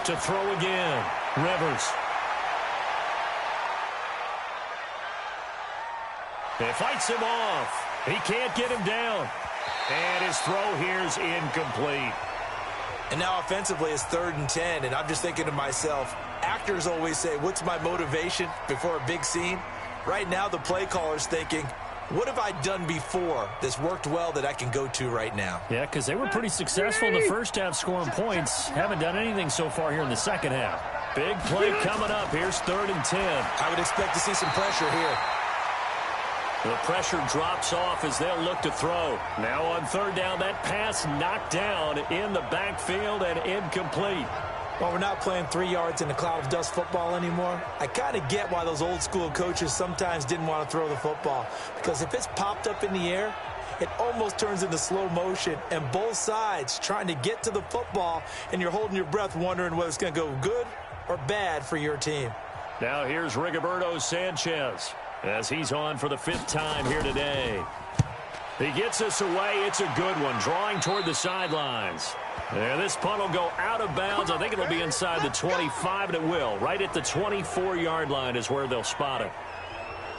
To throw again, Rivers. He fights him off. He can't get him down. And his throw here's incomplete. And now offensively it's 3rd and 10, and I'm just thinking to myself, actors always say, what's my motivation before a big scene? Right now the play caller's thinking, what have I done before that's worked well that I can go to right now? Yeah, because they were pretty successful in the first half scoring points. Haven't done anything so far here in the second half. Big play coming up. Here's 3rd and 10. I would expect to see some pressure here. The pressure drops off as they'll look to throw. Now on 3rd down, that pass knocked down in the backfield and incomplete. Well, we're not playing 3 yards in a cloud of dust football anymore. I kind of get why those old school coaches sometimes didn't want to throw the football. Because if it's popped up in the air, it almost turns into slow motion. And both sides trying to get to the football, and you're holding your breath wondering whether it's going to go good or bad for your team. Now here's Rigoberto Sanchez as he's on for the 5th time here today. He gets us away. It's a good one, drawing toward the sidelines. And this punt will go out of bounds. I think it'll be inside the 25, and it will. Right at the 24-yard line is where they'll spot it.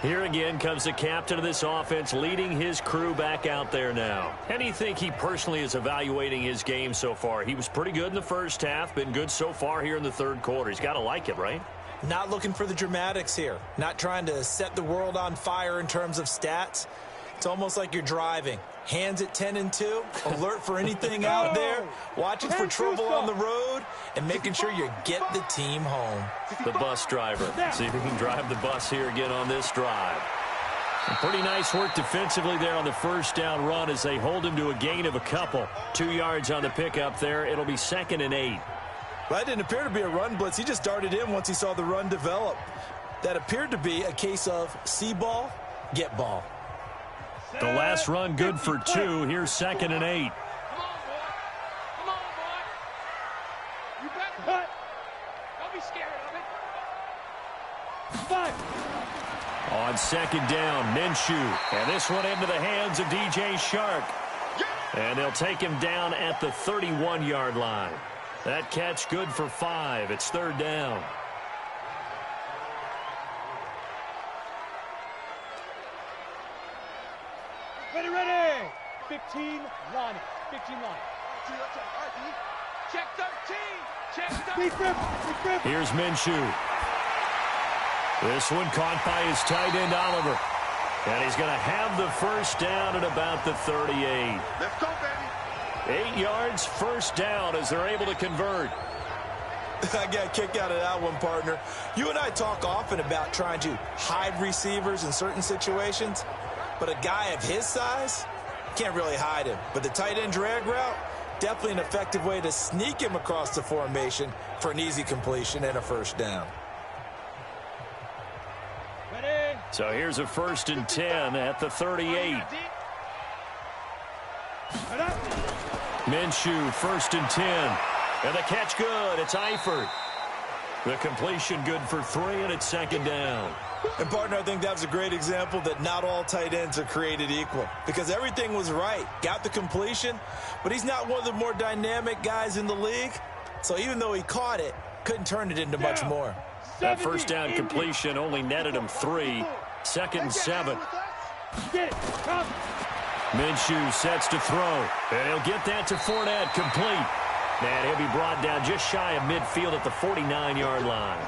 Here again comes the captain of this offense, leading his crew back out there now. How do you think he personally is evaluating his game so far? He was pretty good in the first half, been good so far here in the 3rd quarter. He's got to like it, right? Not looking for the dramatics here. Not trying to set the world on fire in terms of stats. It's almost like you're driving. Hands at 10 and 2, alert for anything out there, watching for trouble on the road, and making sure you get the team home. The bus driver. See if he can drive the bus here again on this drive. And pretty nice work defensively there on the first down run as they hold him to a gain of a couple. 2 yards on the pickup there. It'll be 2nd and 8. Well, that didn't appear to be a run blitz. He just darted in once he saw the run develop. That appeared to be a case of see ball, get ball. The last run good for 2. Here's 2nd and 8. Come on, boy. Come on, boy. You better hut. Don't be scared of it. 5. On 2nd down, Minshew. And this one into the hands of DJ Shark. Yeah! And they'll take him down at the 31-yard line. That catch good for 5. It's third down. Ready. 15 line. 15 line. Check 13. Check 13. Deep rip. Here's Minshew. This one caught by his tight end, Oliver. And he's going to have the first down at about the 38. Let's go, baby. 8 yards, first down as they're able to convert. I got a kick out of that one, partner. You and I talk often about trying to hide receivers in certain situations, but a guy of his size can't really hide him. But the tight end drag route, definitely an effective way to sneak him across the formation for an easy completion and a first down. Ready. So here's a 1st and 10 at the 38. Minshew, 1st and 10. And the catch good. It's Eifert. The completion good for 3, and it's second down. And, partner, I think that was a great example that not all tight ends are created equal, because everything was right. Got the completion, but he's not one of the more dynamic guys in the league. So even though he caught it, couldn't turn it into much more. That first down completion only netted him 3. 2nd and 7. Get it. Come. Minshew sets to throw. And he'll get that to Fournette, complete. And he'll be brought down just shy of midfield at the 49-yard line.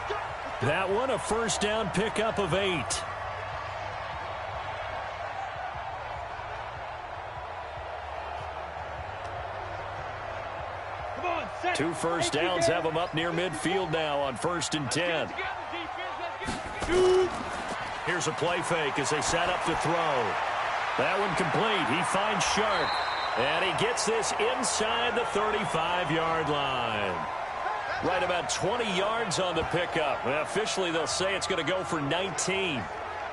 That one a first down pickup of 8. Come on, set. 2 first downs have him up near midfield now on 1st and 10. Here's a play fake as they set up to throw. That one complete. He finds Sharp. And he gets this inside the 35-yard line. Right about 20 yards on the pickup. Well, officially, they'll say it's going to go for 19.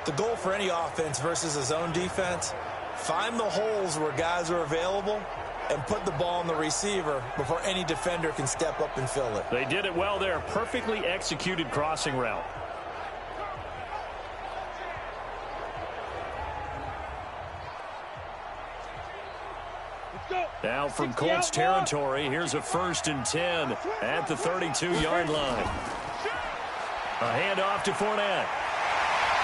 The goal for any offense versus his own defense, find the holes where guys are available and put the ball on the receiver before any defender can step up and fill it. They did it well there. Perfectly executed crossing route. Now from Colts territory, here's a 1st and 10 at the 32-yard line. A handoff to Fournette.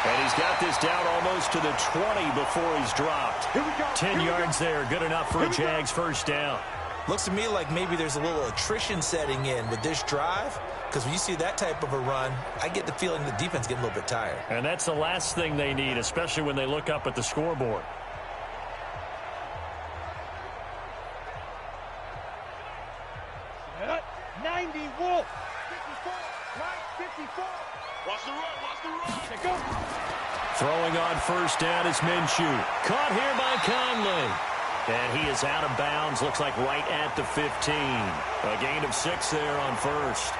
And he's got this down almost to the 20 before he's dropped. 10 yards there, good enough for a Jags first down. Looks to me like maybe there's a little attrition setting in with this drive, because when you see that type of a run, I get the feeling the defense getting a little bit tired. And that's the last thing they need, especially when they look up at the scoreboard. Wolf. 54, right, 54. Watch the run. Take go. Throwing on first down is Minshew. Caught here by Conley. And he is out of bounds. Looks like right at the 15. A gain of 6 there on first.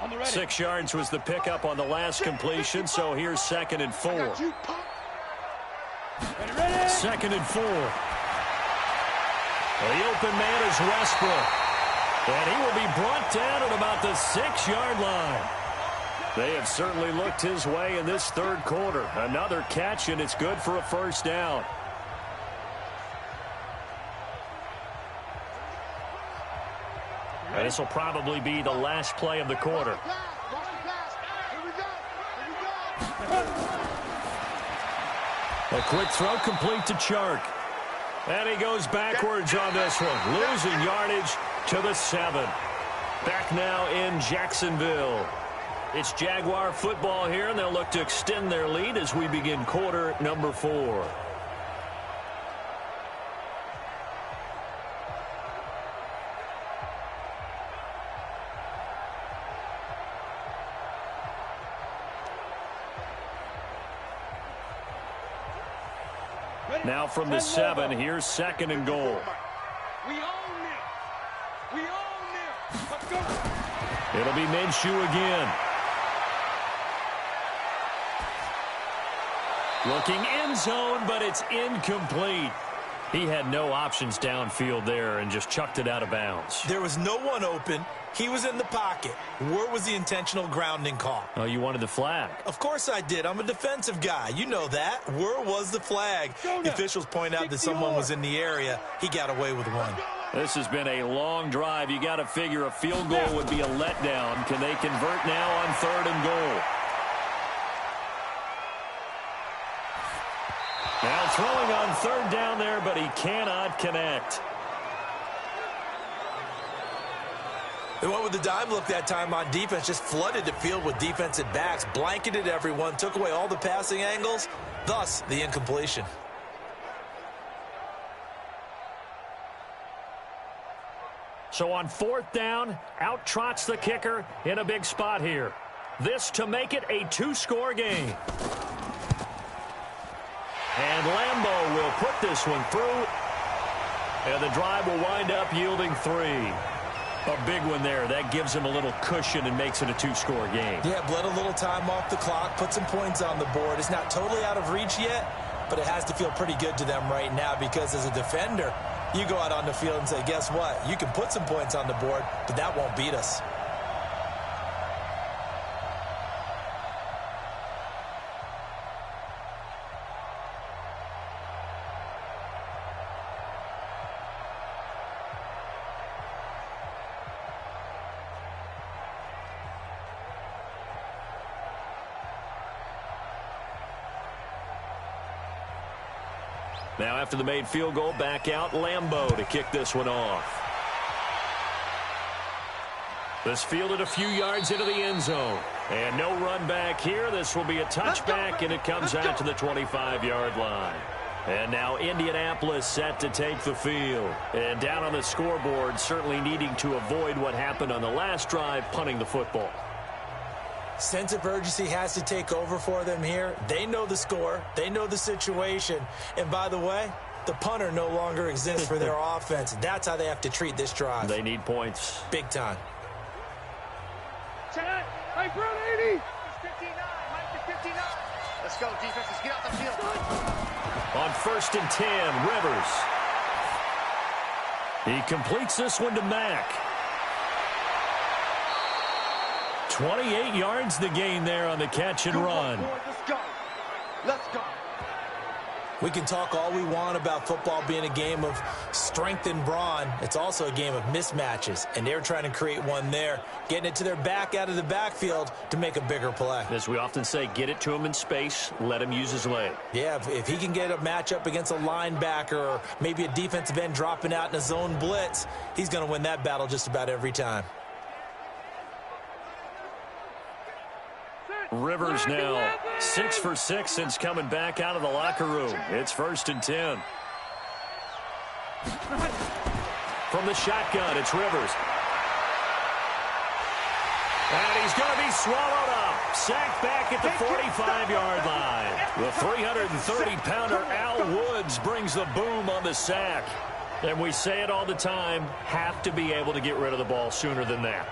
On the ready. 6 yards was the pickup on the last completion, so here's 2nd and 4. Ready. 2nd and 4. The open man is Westbrook. And he will be brought down at about the 6-yard line. They have certainly looked his way in this third quarter. Another catch, and it's good for a first down. And this will probably be the last play of the quarter. A quick throw complete to Chark. And he goes backwards on this one, losing yardage to the 7. Back now in Jacksonville. It's Jaguar football here, and they'll look to extend their lead as we begin quarter number 4. Now from the 7, here's 2nd and goal. We own it. We own it. Let's go. It'll be Minshew again. Looking end zone, but it's incomplete. He had no options downfield there and just chucked it out of bounds. There was no one open. He was in the pocket. Where was the intentional grounding call? Oh, you wanted the flag. Of course I did. I'm a defensive guy. You know that. Where was the flag? The officials point out that someone was in the area. He got away with one. This has been a long drive. You got to figure a field goal would be a letdown. Can they convert now on 3rd and goal? Now throwing on 3rd down there, but he cannot connect. They went with the dive look that time on defense, just flooded the field with defensive backs, blanketed everyone, took away all the passing angles, thus the incompletion. So on 4th down, out trots the kicker in a big spot here. This to make it a 2-score game. And Lambeau will put this one through. And the drive will wind up yielding 3. A big one there. That gives him a little cushion and makes it a 2-score game. Yeah, bled a little time off the clock, put some points on the board. It's not totally out of reach yet, but it has to feel pretty good to them right now because as a defender, you go out on the field and say, guess what? You can put some points on the board, but that won't beat us. Now after the made field goal, back out Lambeau to kick this one off. This fielded a few yards into the end zone. And no run back here. This will be a touchback, and it comes out to the 25-yard line. And now Indianapolis set to take the field. And down on the scoreboard, certainly needing to avoid what happened on the last drive, punting the football. Sense of urgency has to take over for them here. They know the score. They know the situation. And by the way, the punter no longer exists for their offense. That's how they have to treat this drive. They need points. Big time. Hey, front 80. 59, Mike to 59. Let's go, defense. Let's get out the field. On 1st and 10, Rivers. He completes this one to Mack. 28 yards the gain there on the catch and run. Let's go. Let's go. We can talk all we want about football being a game of strength and brawn. It's also a game of mismatches, and they're trying to create one there, getting it to their back out of the backfield to make a bigger play. As we often say, get it to him in space, let him use his leg. Yeah, if he can get a matchup against a linebacker or maybe a defensive end dropping out in a zone blitz, he's going to win that battle just about every time. Rivers now 6 for 6 since coming back out of the locker room. It's 1st and 10. From the shotgun, it's Rivers. And he's going to be swallowed up. Sacked back at the 45-yard line. The 330-pounder Al Woods brings the boom on the sack. And we say it all the time, have to be able to get rid of the ball sooner than that.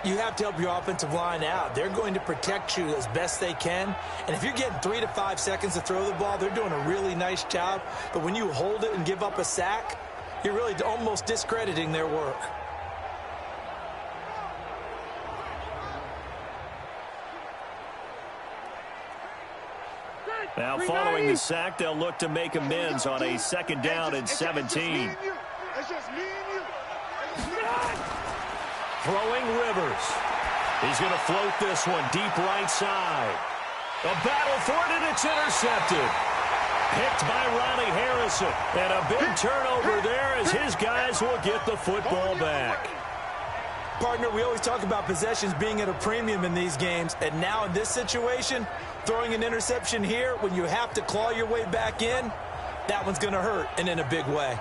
You have to help your offensive line out. They're going to protect you as best they can. And if you're getting 3 to 5 seconds to throw the ball, they're doing a really nice job. But when you hold it and give up a sack, you're really almost discrediting their work. Now following the sack, they'll look to make amends on a 2nd down and 17. It's just me and you. Throwing Rivers. He's going to float this one deep right side. A battle for it, and it's intercepted. Picked by Ronnie Harrison. And a big turnover there as his guys will get the football back. Partner, we always talk about possessions being at a premium in these games. And now in this situation, throwing an interception here when you have to claw your way back in, that one's going to hurt, and in a big way.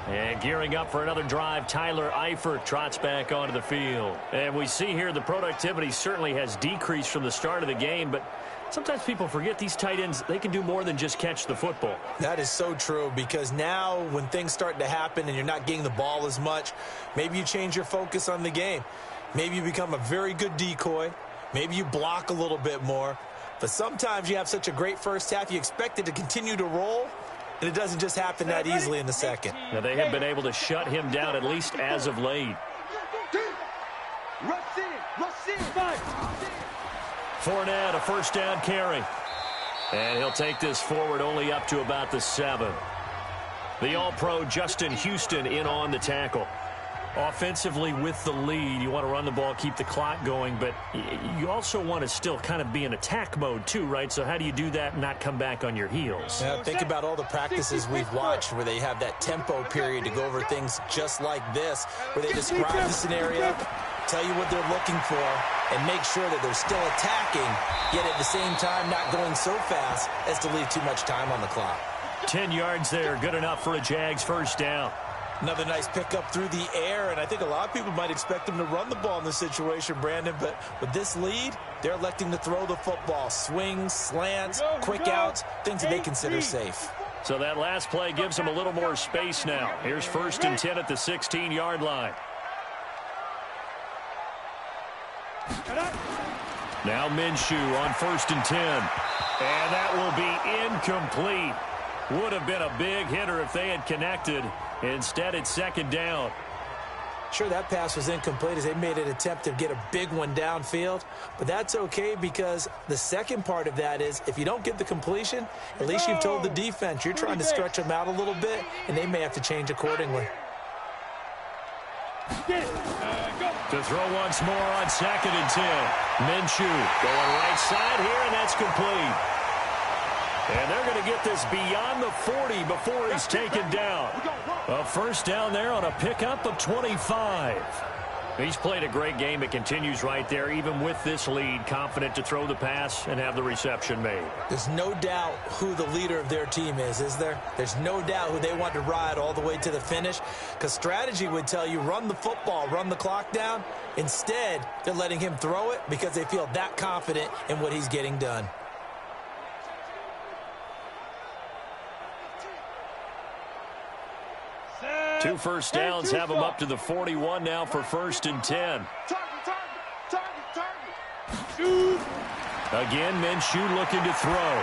And gearing up for another drive, Tyler Eifert trots back onto the field. And we see here the productivity certainly has decreased from the start of the game, but sometimes people forget these tight ends, they can do more than just catch the football. That is so true, because now when things start to happen and you're not getting the ball as much, maybe you change your focus on the game. Maybe you become a very good decoy. Maybe you block a little bit more. But sometimes you have such a great first half, you expect it to continue to roll, and it doesn't just happen that easily in the second. Now, they have been able to shut him down, at least as of late. Fournette, a first down carry. And he'll take this forward only up to about the 7. The All-Pro Justin Houston in on the tackle. Offensively with the lead, you want to run the ball, keep the clock going, but you also want to still kind of be in attack mode too, right? So how do you do that and not come back on your heels? Yeah, think about all the practices we've watched where they have that tempo period to go over things just like this, where they describe the scenario, tell you what they're looking for, and make sure that they're still attacking, yet at the same time not going so fast as to leave too much time on the clock. 10 yards there, good enough for a Jags first down. Another nice pickup through the air, and I think a lot of people might expect them to run the ball in this situation, Brandon, but with this lead, they're electing to throw the football. Swings, slants, quick outs, things that they consider safe. So that last play gives them a little more space now. Here's 1st and 10 at the 16-yard line. Now Minshew on 1st and 10. And that will be incomplete. Would have been a big hitter if they had connected. Instead, it's 2nd down. Sure, that pass was incomplete as they made an attempt to get a big one downfield. But that's okay, because the second part of that is if you don't get the completion, at least you've told the defense you're trying to stretch them out a little bit, and they may have to change accordingly. To throw once more on 2nd and 10. Minshew going right side here, and that's complete. And they're going to get this beyond the 40 before he's taken down. A first down there on a pickup of 25. He's played a great game. It continues right there, even with this lead, confident to throw the pass and have the reception made. There's no doubt who the leader of their team is there? There's no doubt who they want to ride all the way to the finish, because strategy would tell you run the football, run the clock down. Instead, they're letting him throw it because they feel that confident in what he's getting done. 2 first downs have them up to the 41 now for 1st and 10. Again, Minshew looking to throw.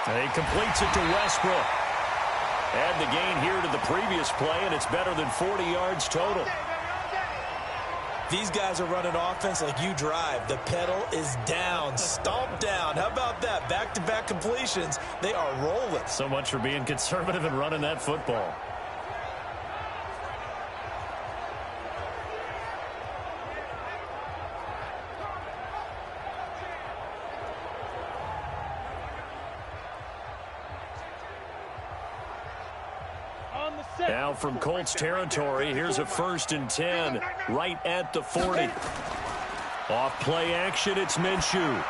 And he completes it to Westbrook. Add the gain here to the previous play, and it's better than 40 yards total. These guys are running offense like you drive. The pedal is down, stomp down. How about that? Back-to-back completions. They are rolling. So much for being conservative and running that football. Now from Colts territory, here's a 1st and 10 right at the 40. Off play action, it's Minshew.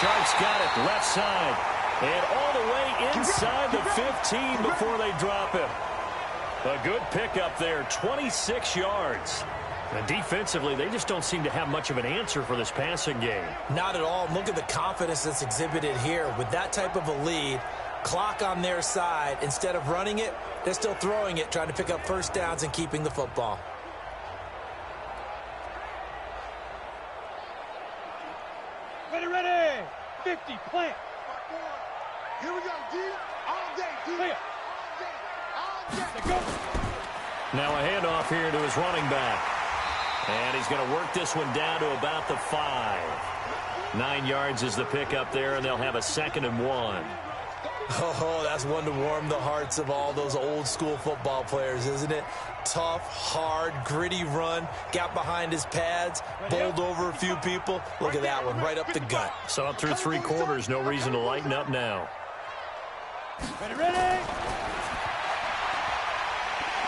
Sharks got it left side. And all the way inside the 15 before they drop him. A good pickup there, 26 yards. And defensively, they just don't seem to have much of an answer for this passing game. Not at all. Look at the confidence that's exhibited here. With that type of a lead, clock on their side, instead of running it, they're still throwing it, trying to pick up first downs and keeping the football. Ready. 50, plant. Here we go, D. All day, D. All day. Go. Now a handoff here to his running back. And he's going to work this one down to about the 5. 9 yards is the pickup there, and they'll have a 2nd and 1. Oh, that's one to warm the hearts of all those old school football players, isn't it? Tough, hard, gritty run, got behind his pads, bowled over a few people. Look at that one, right up the gut. So up through 3 quarters, no reason to lighten up now. Ready.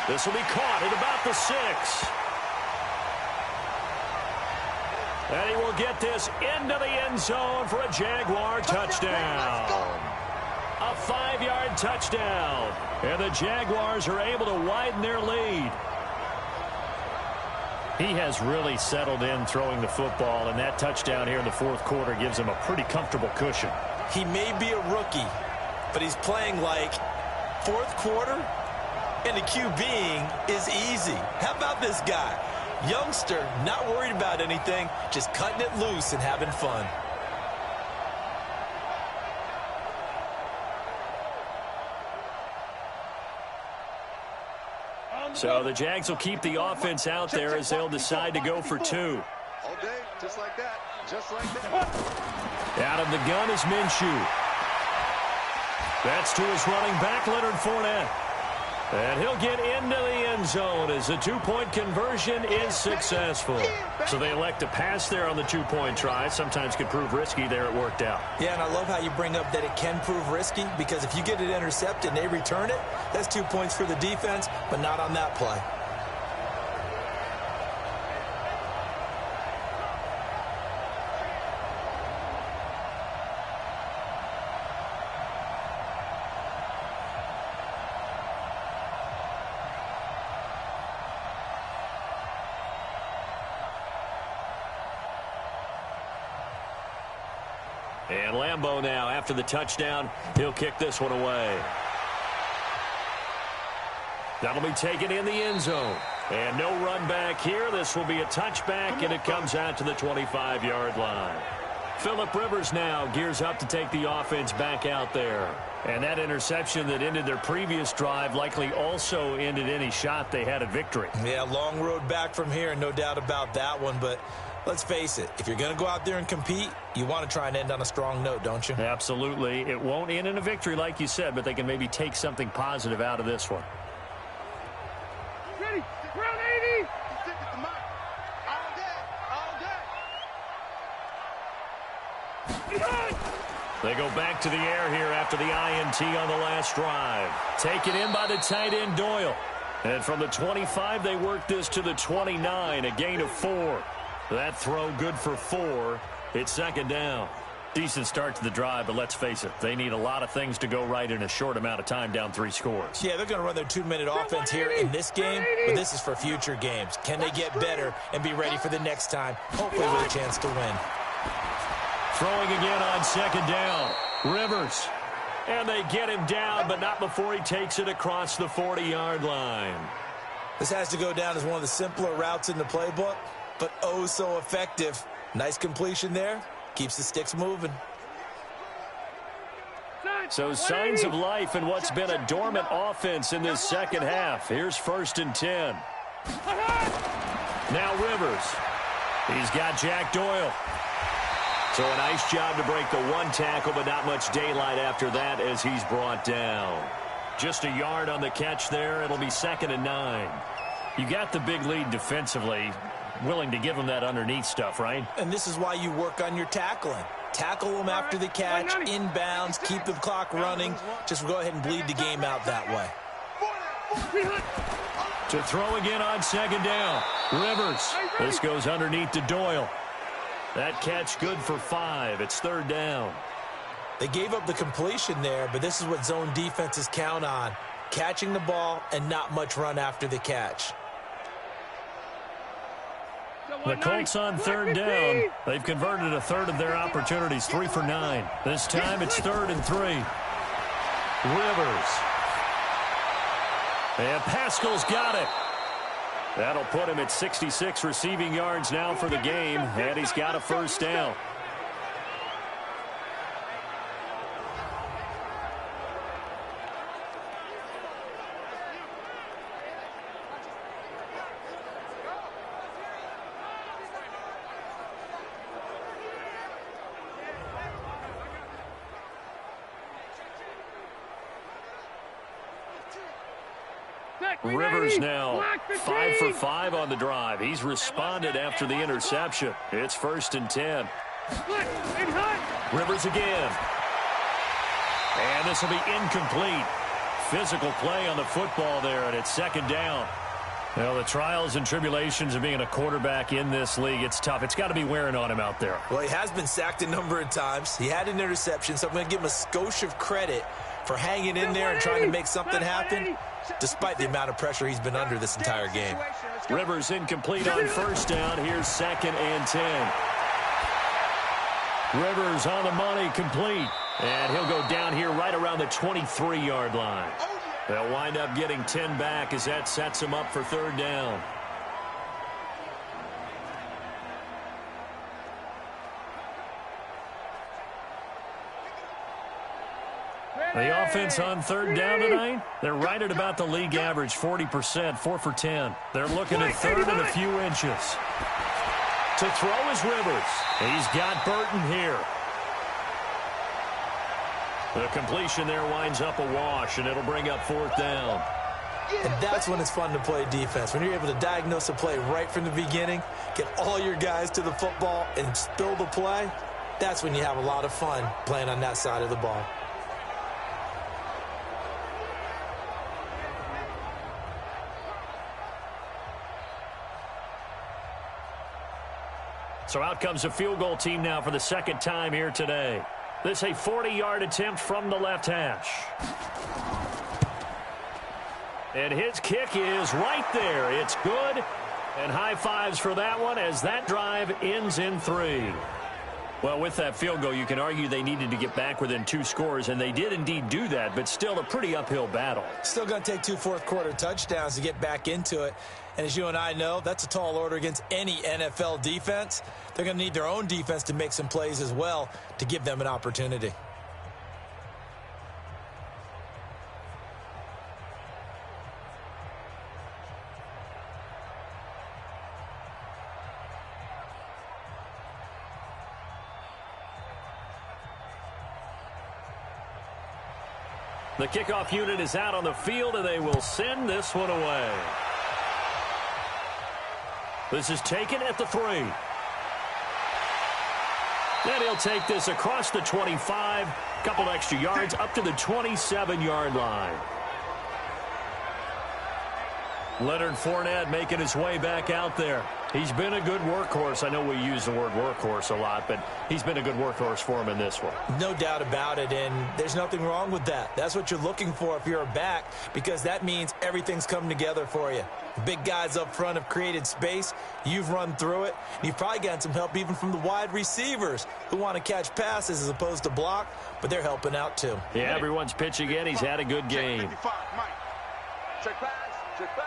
This will be caught at about the 6. And he will get this into the end zone for a Jaguar touchdown. A 5-yard touchdown. And the Jaguars are able to widen their lead. He has really settled in throwing the football, and that touchdown here in the fourth quarter gives him a pretty comfortable cushion. He may be a rookie, but he's playing like fourth quarter, and the QBing is easy. How about this guy? Youngster, not worried about anything, just cutting it loose and having fun. So the Jags will keep the offense out there as they'll decide to go for two. All day, just like that. Just like that. Out of the gun is Minshew. That's to his running back, Leonard Fournette. And he'll get into the end zone as the two-point conversion is successful. So they elect to pass there on the two-point try. Sometimes could prove risky. There it worked out. Yeah, and I love how you bring up that it can prove risky, because if you get it intercepted and they return it, that's 2 points for the defense, but not on that play. And Lambeau now, after the touchdown, he'll kick this one away. That'll be taken in the end zone. And no run back here. This will be a touchback, and it comes out to the 25-yard line. Phillip Rivers now gears up to take the offense back out there. And that interception that ended their previous drive likely also ended any shot they had at victory. Yeah, long road back from here, no doubt about that one, but let's face it, if you're going to go out there and compete, you want to try and end on a strong note, don't you? Absolutely. It won't end in a victory like you said, but they can maybe take something positive out of this one. Ready? Round 80! All day! They go back to the air here after the INT on the last drive. Taken in by the tight end Doyle. And from the 25, they work this to the 29, a gain of 4. That throw good for 4. It's second down. Decent start to the drive, but let's face it, they need a lot of things to go right in a short amount of time, down 3 scores. Yeah, they're going to run their 2-minute offense here in this game, but this is for future games. Can they get better and be ready for the next time, hopefully with a chance to win? Throwing again on second down. Rivers. And they get him down, but not before he takes it across the 40-yard line. This has to go down as one of the simpler routes in the playbook, but oh so effective. Nice completion there. Keeps the sticks moving. So signs of life in what's been a dormant offense in this second half. Here's 1st and 10. Now Rivers. He's got Jack Doyle. So a nice job to break the one tackle, but not much daylight after that as he's brought down. Just a yard on the catch there. It'll be 2nd and 9. You got the big lead defensively. Willing to give him that underneath stuff, right? And this is why you work on your tackling. Tackle them after the catch, inbounds, keep the clock running. Just go ahead and bleed the game out that way. To throw again on second down. Rivers. This goes underneath to Doyle. That catch good for 5. It's 3rd down. They gave up the completion there, but this is what zone defenses count on. Catching the ball and not much run after the catch. The Colts on 3rd down. They've converted a third of their opportunities, 3 for 9. This time it's 3rd and 3. Rivers. And Pascal's got it. That'll put him at 66 receiving yards now for the game, and he's got a 1st down. Rivers now 5 for 5 on the drive. He's responded after the interception. It's 1st and 10. Rivers again. And this will be incomplete. Physical play on the football there, and it's 2nd down. Well, the trials and tribulations of being a quarterback in this league, it's tough. It's got to be wearing on him out there. Well, he has been sacked a number of times. He had an interception, so I'm going to give him a skosh of credit for hanging in there and trying to make something happen, despite the amount of pressure he's been under this entire game. Rivers incomplete on first down. Here's 2nd and 10. Rivers on the money, complete. And he'll go down here right around the 23-yard line. They'll wind up getting 10 back as that sets him up for 3rd down. The offense on 3rd down tonight, they're right at about the league average, 40%, 4 for 10. They're looking at 3rd and a few inches. To throw is Rivers. He's got Burton here. The completion there winds up a wash, and it'll bring up 4th down. And that's when it's fun to play defense. When you're able to diagnose a play right from the beginning, get all your guys to the football, and spill the play, that's when you have a lot of fun playing on that side of the ball. So out comes a field goal team now for the 2nd time here today. This a 40-yard attempt from the left hash. And his kick is right there. It's good. And high fives for that one as that drive ends in 3. Well, with that field goal, you can argue they needed to get back within 2 scores, and they did indeed do that, but still a pretty uphill battle. Still going to take 2 fourth-quarter touchdowns to get back into it. And as you and I know, that's a tall order against any NFL defense. They're going to need their own defense to make some plays as well to give them an opportunity. The kickoff unit is out on the field, and they will send this one away. This is taken at the 3. Then he'll take this across the 25, couple extra yards up to the 27-yard line. Leonard Fournette making his way back out there. He's been a good workhorse. I know we use the word workhorse a lot, but he's been a good workhorse for him in this one. No doubt about it, and there's nothing wrong with that. That's what you're looking for if you're a back, because that means everything's coming together for you. The big guys up front have created space. You've run through it. And you've probably gotten some help even from the wide receivers who want to catch passes as opposed to block, but they're helping out too. Yeah, everyone's pitching in. He's had a good game. Check pass. Check pass.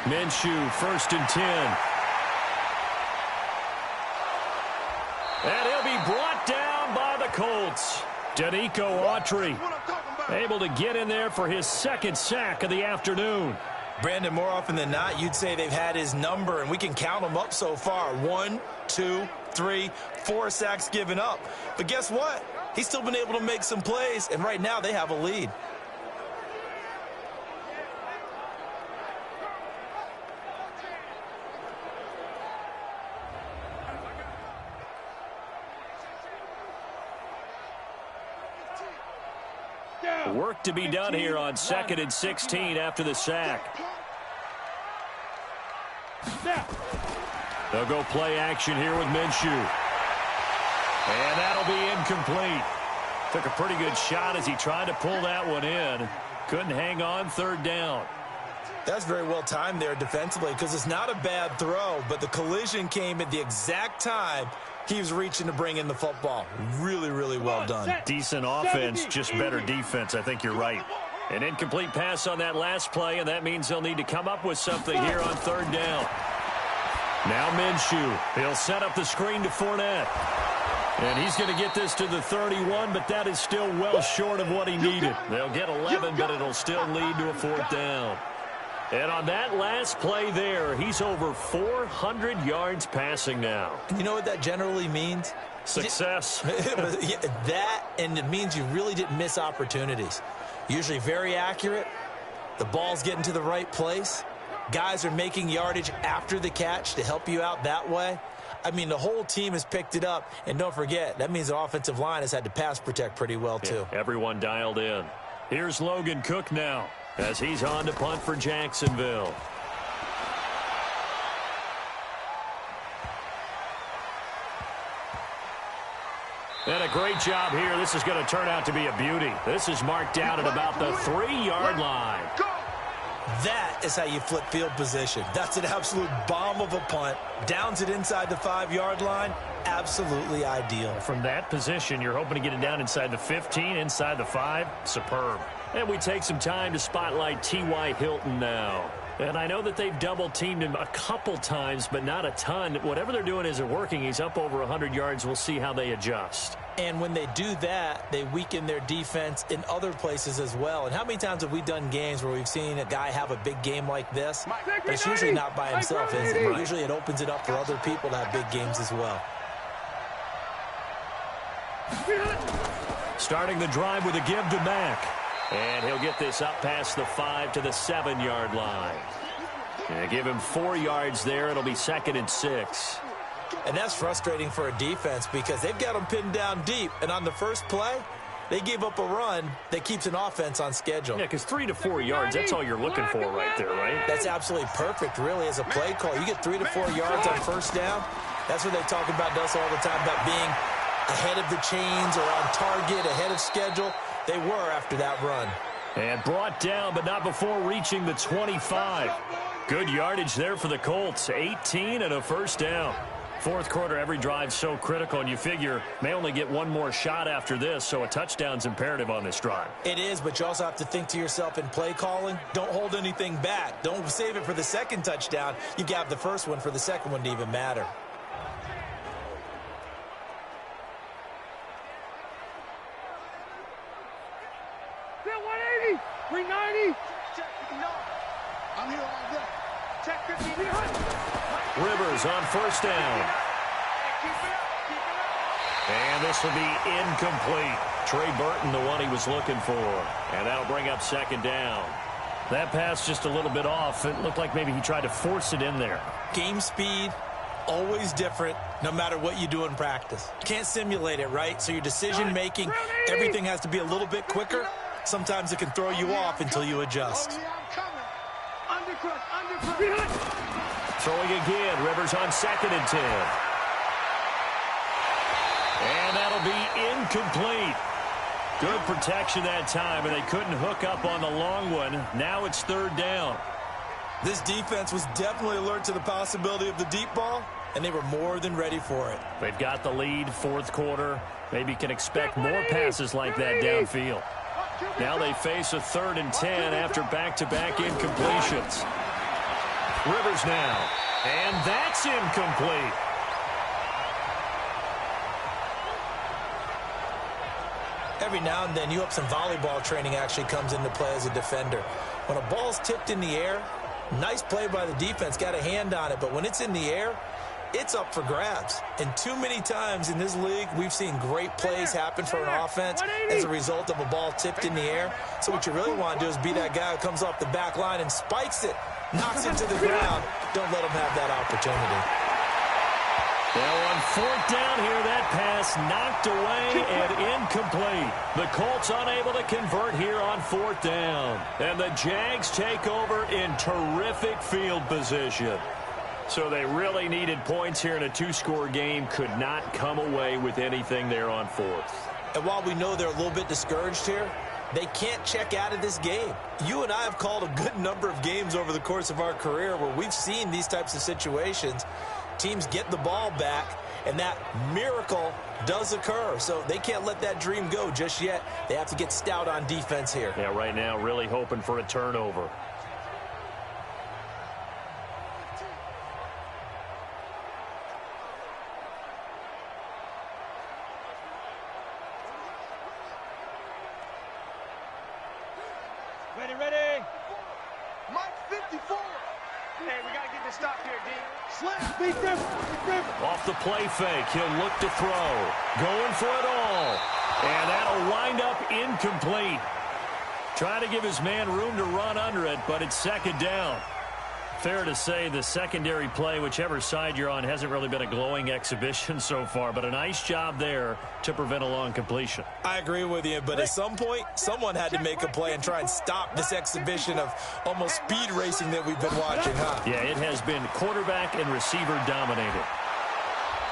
Minshew, 1st and 10. And he'll be brought down by the Colts. Danico Autry able to get in there for his 2nd sack of the afternoon. Brandon, more often than not, you'd say they've had his number, and we can count them up so far. 1, 2, 3, 4 sacks given up. But guess what? He's still been able to make some plays, and right now they have a lead. Work to be done here on 2nd and 16 after the sack. They'll go play action here with Minshew. And that'll be incomplete. Took a pretty good shot as he tried to pull that one in. Couldn't hang on, 3rd down. That's very well timed there defensively, because it's not a bad throw, but the collision came at the exact time he was reaching to bring in the football. Really, really well done. Decent offense, just better defense. I think you're right. An incomplete pass on that last play, and that means they'll need to come up with something here on 3rd down. Now Minshew. He'll set up the screen to Fournette. And he's going to get this to the 31, but that is still well short of what he needed. They'll get 11, but it'll still lead to a 4th down. And on that last play there, he's over 400 yards passing now. You know what that generally means? Success. That, and it means you really didn't miss opportunities. Usually very accurate. The ball's getting to the right place. Guys are making yardage after the catch to help you out that way. I mean, the whole team has picked it up. And don't forget, that means the offensive line has had to pass protect pretty well, too. Yeah, everyone dialed in. Here's Logan Cook now, as he's on to punt for Jacksonville. And a great job here. This is going to turn out to be a beauty. This is marked down at about the 3-yard line. That is how you flip field position. That's an absolute bomb of a punt. Downs it inside the 5-yard line. Absolutely ideal. From that position, you're hoping to get it down inside the 15, inside the 5. Superb. And we take some time to spotlight T.Y. Hilton now. And I know that they've double-teamed him a couple times, but not a ton. Whatever they're doing isn't working. He's up over 100 yards. We'll see how they adjust. And when they do that, they weaken their defense in other places as well. And how many times have we done games where we've seen a guy have a big game like this? But it's usually not by himself, is it? Usually it opens it up for other people to have big games as well. Starting the drive with a give to Mack. And he'll get this up past the 5 to the 7-yard line. And give him 4 yards there. It'll be 2nd and 6. And that's frustrating for a defense because they've got them pinned down deep. And on the first play, they gave up a run that keeps an offense on schedule. Yeah, because 3 to 4 yards, that's all you're looking for right there, right? That's absolutely perfect, really, as a play call. You get 3 to 4 yards on first down. That's what they talk about us all the time, about being ahead of the chains or on target, ahead of schedule. They were after that run. And brought down, but not before reaching the 25. Good yardage there for the Colts. 18 and a first down. Fourth quarter, every drive so critical, and you figure may only get one more shot after this, so a touchdown's imperative on this drive. It is, but you also have to think to yourself in play calling, don't hold anything back. Don't save it for the second touchdown. You got the first one for the second one to even matter. Bill 180, 390. I'm here like that. Check 50. Rivers on first down. And this will be incomplete. Trey Burton, the one he was looking for. And that'll bring up 2nd down. That pass just a little bit off. It looked like maybe he tried to force it in there. Game speed, always different, no matter what you do in practice. You can't simulate it, right? So your decision making, everything has to be a little bit quicker. Sometimes it can throw you off until you adjust. Throwing again, Rivers on 2nd and 10. And that'll be incomplete. Good protection that time, and they couldn't hook up on the long one. Now it's 3rd down. This defense was definitely alert to the possibility of the deep ball, and they were more than ready for it. They've got the lead, 4th quarter. Maybe can expect more passes like that downfield. Now they face a 3rd and 10 after back-to-back incompletions. Rivers now, and that's incomplete. Every now and then, you have some volleyball training actually comes into play as a defender. When a ball's tipped in the air, nice play by the defense, got a hand on it, but when it's in the air, it's up for grabs. And too many times in this league, we've seen great plays happen for an offense as a result of a ball tipped in the air. So what you really want to do is be that guy who comes off the back line and spikes it, knocks it to the ground. Don't let him have that opportunity. Now on 4th down here, that pass knocked away and incomplete. The Colts unable to convert here on 4th down. And the Jags take over in terrific field position. So they really needed points here in a 2-score game. Could not come away with anything there on 4th. And while we know they're a little bit discouraged here, they can't check out of this game. You and I have called a good number of games over the course of our career where we've seen these types of situations. Teams get the ball back, and that miracle does occur. So they can't let that dream go just yet. They have to get stout on defense here. Yeah, right now really hoping for a turnover. Ready. Mike 54. Hey, we got to get this stop here, D. Slam, beat them. Off the play fake, he'll look to throw. Going for it all. And that'll wind up incomplete. Trying to give his man room to run under it, but it's 2nd down. Fair to say the secondary play, whichever side you're on, hasn't really been a glowing exhibition so far, but a nice job there to prevent a long completion. I agree with you, but at some point, someone had to make a play and try and stop this exhibition of almost speed racing that we've been watching, huh? Yeah, it has been quarterback and receiver dominated.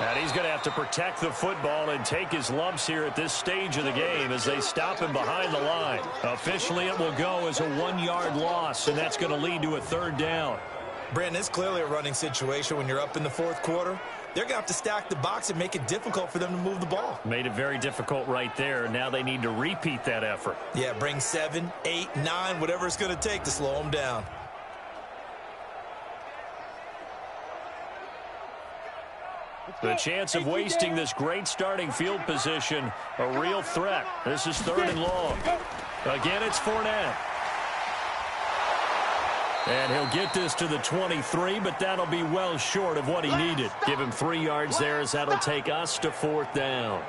And he's going to have to protect the football and take his lumps here at this stage of the game as they stop him behind the line. Officially, it will go as a 1-yard loss, and that's going to lead to a 3rd down. Brandon, it's clearly a running situation when you're up in the 4th quarter. They're going to have to stack the box and make it difficult for them to move the ball. Made it very difficult right there. Now they need to repeat that effort. Yeah, bring 7, 8, 9, whatever it's going to take to slow them down. The chance of wasting this great starting field position, a real threat. This is 3rd and long. Again, it's Fournette. And he'll get this to the 23, but that'll be well short of what he needed. Give him 3 yards there as that'll take us to 4th down.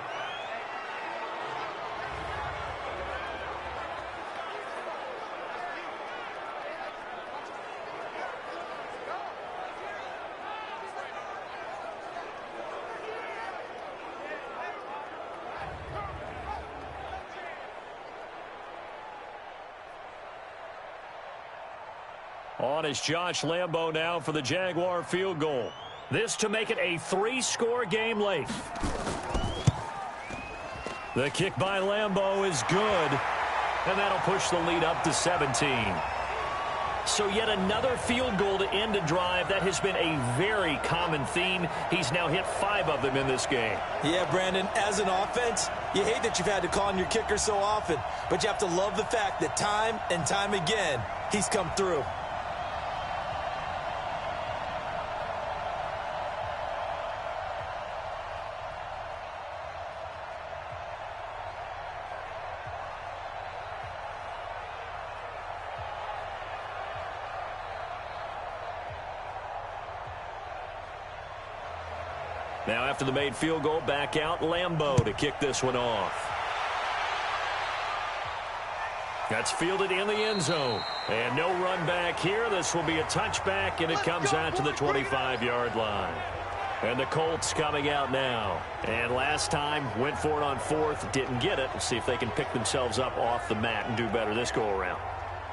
On is Josh Lambo now for the Jaguar field goal. This to make it a 3-score game late. The kick by Lambo is good, and that'll push the lead up to 17. So yet another field goal to end a drive. That has been a very common theme. He's now hit 5 of them in this game. Yeah, Brandon, as an offense, you hate that you've had to call on your kicker so often, but you have to love the fact that time and time again, he's come through. Now after the made field goal, back out Lambo to kick this one off. That's fielded in the end zone. And no run back here. This will be a touchback, and it comes out to the 25-yard line. And the Colts coming out now. And last time, went for it on 4th, didn't get it. Let's see if they can pick themselves up off the mat and do better this go-around.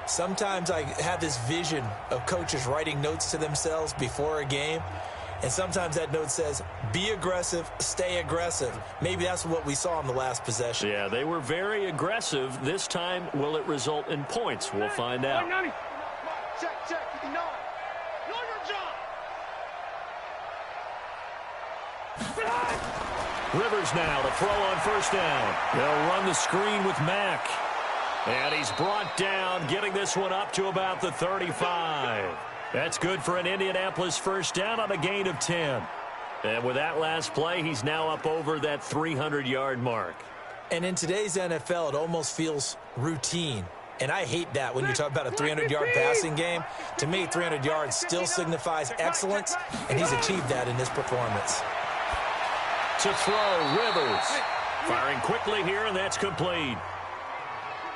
Sometimes I have this vision of coaches writing notes to themselves before a game. And sometimes that note says, be aggressive, stay aggressive. Maybe that's what we saw in the last possession. Yeah, they were very aggressive. This time, will it result in points? We'll find out. Check, 59. Know your job. Rivers now to throw on 1st down. They'll run the screen with Mack. And he's brought down, getting this one up to about the 35. That's good for an Indianapolis 1st down on a gain of 10. And with that last play, he's now up over that 300-yard mark. And in today's NFL, it almost feels routine. And I hate that when you talk about a 300-yard passing game. To me, 300 yards still signifies excellence, and he's achieved that in this performance. To throw, Rivers. Firing quickly here, and that's complete.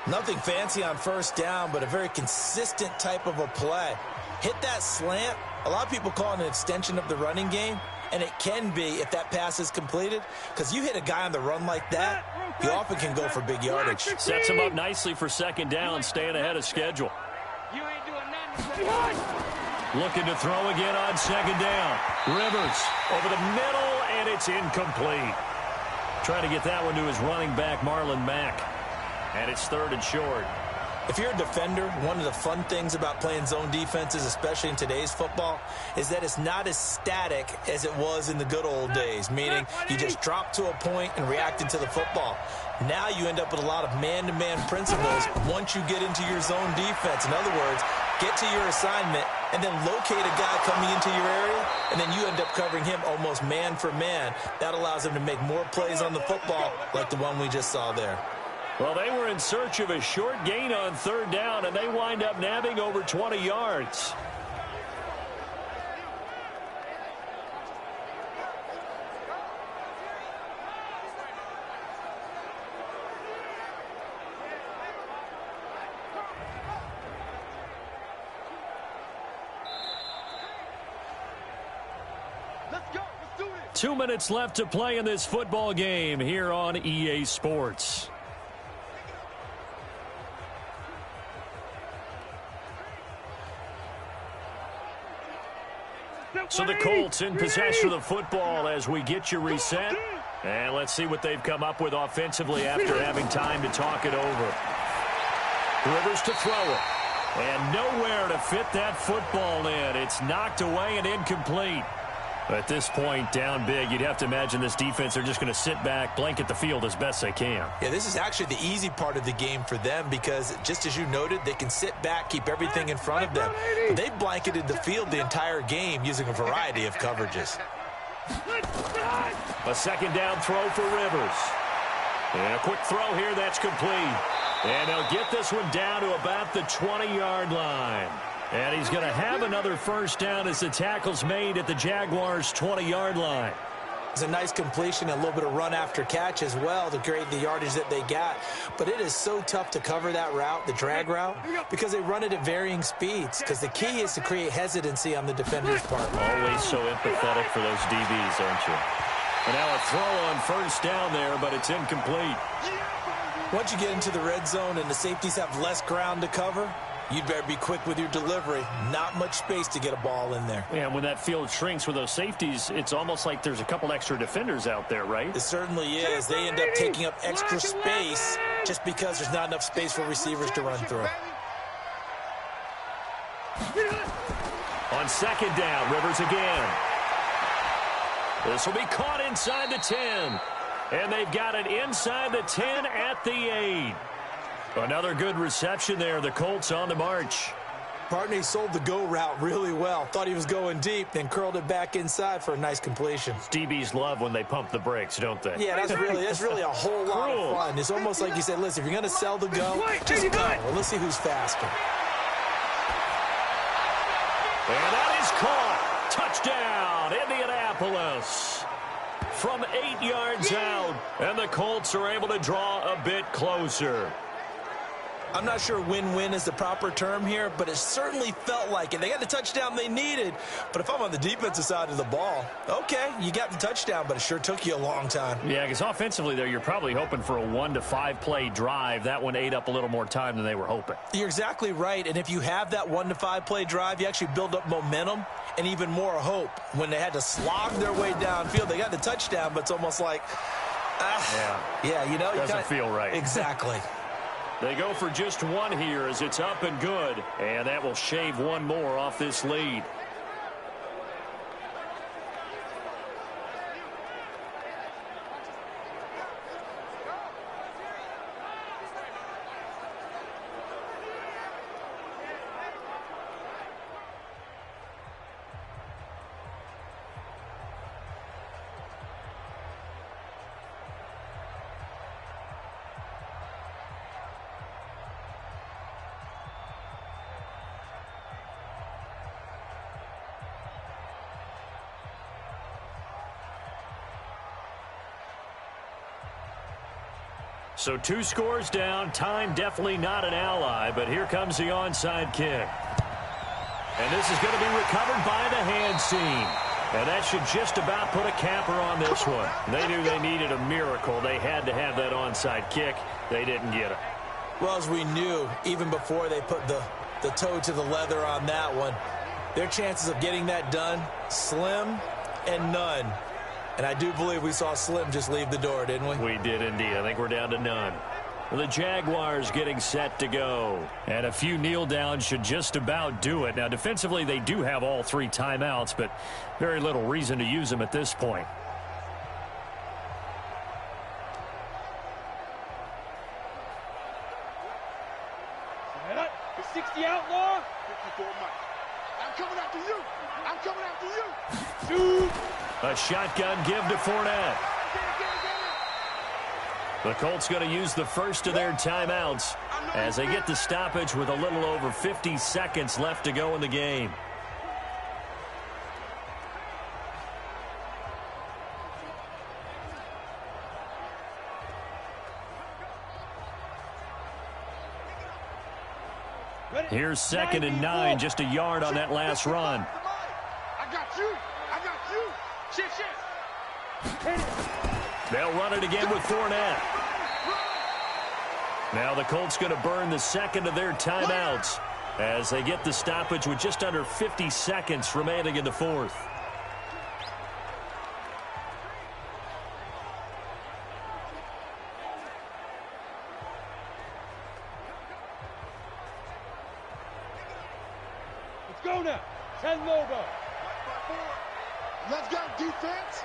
Nothing fancy on 1st down, but a very consistent type of a play. Hit that slant. A lot of people call it an extension of the running game, and it can be if that pass is completed, because you hit a guy on the run like that, he often can go for big yardage. Sets him up nicely for 2nd down, staying ahead of schedule. You ain't doing nothing. Looking to throw again on 2nd down. Rivers over the middle, and it's incomplete. Trying to get that one to his running back, Marlon Mack. And it's 3rd and short. If you're a defender, one of the fun things about playing zone defenses, especially in today's football, is that it's not as static as it was in the good old days, meaning you just drop to a point and reacted to the football. Now you end up with a lot of man-to-man principles once you get into your zone defense. In other words, get to your assignment and then locate a guy coming into your area, and then you end up covering him almost man for man. That allows him to make more plays on the football like the one we just saw there. Well, they were in search of a short gain on 3rd down, and they wind up nabbing over 20 yards. Let's go. Let's do this. 2 minutes left to play in this football game here on EA Sports. So the Colts in possession of the football as we get you reset. And let's see what they've come up with offensively after having time to talk it over. Rivers to throw it. And nowhere to fit that football in. It's knocked away and incomplete. At this point, down big, you'd have to imagine this defense, they're just going to sit back, blanket the field as best they can. Yeah, this is actually the easy part of the game for them because, just as you noted, they can sit back, keep everything in front of them. But they've blanketed the field the entire game using a variety of coverages. A second down throw for Rivers. And a quick throw here that's complete. And he'll get this one down to about the 20-yard line. And he's going to have another first down as the tackle's made at the Jaguars' 20-yard line. It's a nice completion, a little bit of run after catch as well to create the yardage that they got. But it is so tough to cover that route, the drag route, because they run it at varying speeds. Because the key is to create hesitancy on the defender's part. Always so empathetic for those DBs, aren't you? And now a throw on first down there, but it's incomplete. Once you get into the red zone and the safeties have less ground to cover, you'd better be quick with your delivery. Not much space to get a ball in there. Yeah, when that field shrinks with those safeties, it's almost like there's a couple extra defenders out there, right? It certainly is. They end up taking up extra space just because there's not enough space for receivers to run through. On second down, Rivers again. This will be caught inside the 10. And they've got it inside the 10 at the 8. Another good reception there. The Colts on the march. Partney sold the go route really well. Thought he was going deep, then curled it back inside for a nice completion. DBs love when they pump the brakes, don't they? Yeah, that's really a whole lot of fun. It's almost like you said, listen, if you're going to sell the go, just go. Well, let's see who's faster. And that is caught. Touchdown, Indianapolis. From 8 yards out, and the Colts are able to draw a bit closer. I'm not sure win-win is the proper term here, but it certainly felt like it. They got the touchdown they needed, but if I'm on the defensive side of the ball, okay, you got the touchdown, but it sure took you a long time. Yeah, because offensively there, you're probably hoping for a 1 to 5 play drive. That one ate up a little more time than they were hoping. You're exactly right, and if you have that 1 to 5 play drive, you actually build up momentum and even more hope. When they had to slog their way downfield, they got the touchdown, but it's almost like, yeah, you know. Doesn't feel right. Exactly. They go for just one here as it's up and good, and that will shave one more off this lead. So 2 scores down. Time definitely not an ally, but here comes the onside kick. And this is going to be recovered by the hand seam. And that should just about put a capper on this one. They knew they needed a miracle. They had to have that onside kick. They didn't get it. Well, as we knew, even before they put the toe to the leather on that one, their chances of getting that done, slim and none. And I do believe we saw Slim just leave the door, didn't we? We did indeed. I think we're down to none. The Jaguars getting set to go. And a few kneel downs should just about do it. Now, defensively, they do have all 3 timeouts, but very little reason to use them at this point. The 60 outlaw. 54 Mike. I'm coming after you. I'm coming after you. Shoot. A shotgun give to Fournette. The Colts going to use the first of their timeouts as they get the stoppage with a little over 50 seconds left to go in the game. Here's 2nd and 9, just a yard on that last run. I got you. I got you. Shit. They'll run it again with Fournette. Now the Colts going to burn the second of their timeouts as they get the stoppage with just under 50 seconds remaining in the fourth. Let's go now. 10 logo. Let's go, defense.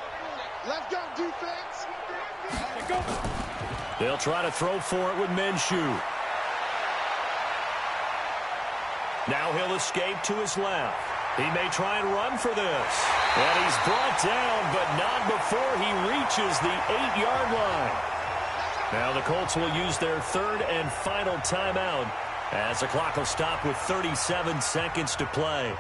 Let's go, defense. Let's go. They'll try to throw for it with Minshew. Now he'll escape to his left. He may try and run for this. And he's brought down, but not before he reaches the 8-yard line. Now the Colts will use their third and final timeout as the clock will stop with 37 seconds to play.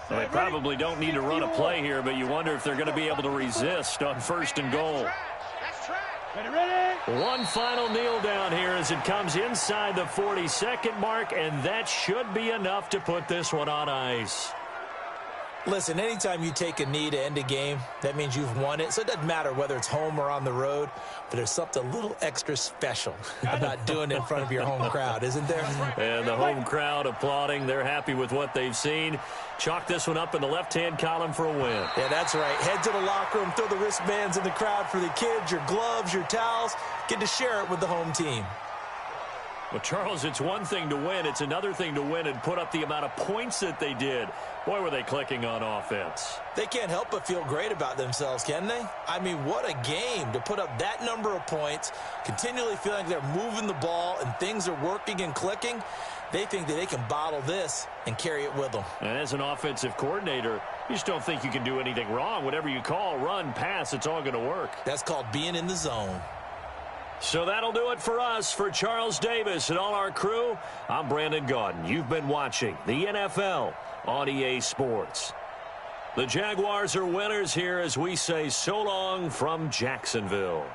They probably don't need to run a play here, but you wonder if they're going to be able to resist on 1st and goal. Ready. One final kneel down here as it comes inside the 40-second mark, and that should be enough to put this one on ice. Listen, anytime you take a knee to end a game, that means you've won it. So it doesn't matter whether it's home or on the road, but there's something a little extra special about doing it in front of your home crowd, isn't there? And the home crowd applauding. They're happy with what they've seen. Chalk this one up in the left-hand column for a win. Yeah, that's right. Head to the locker room, throw the wristbands in the crowd for the kids, your gloves, your towels. Get to share it with the home team. Well, Charles, it's one thing to win. It's another thing to win and put up the amount of points that they did. Boy, were they clicking on offense. They can't help but feel great about themselves, can they? I mean, what a game to put up that number of points, continually feeling they're moving the ball and things are working and clicking. They think that they can bottle this and carry it with them. And as an offensive coordinator, you just don't think you can do anything wrong. Whatever you call, run, pass, it's all going to work. That's called being in the zone. So that'll do it for us. For Charles Davis and all our crew, I'm Brandon Gaudin. You've been watching the NFL on EA Sports. The Jaguars are winners here as we say so long from Jacksonville.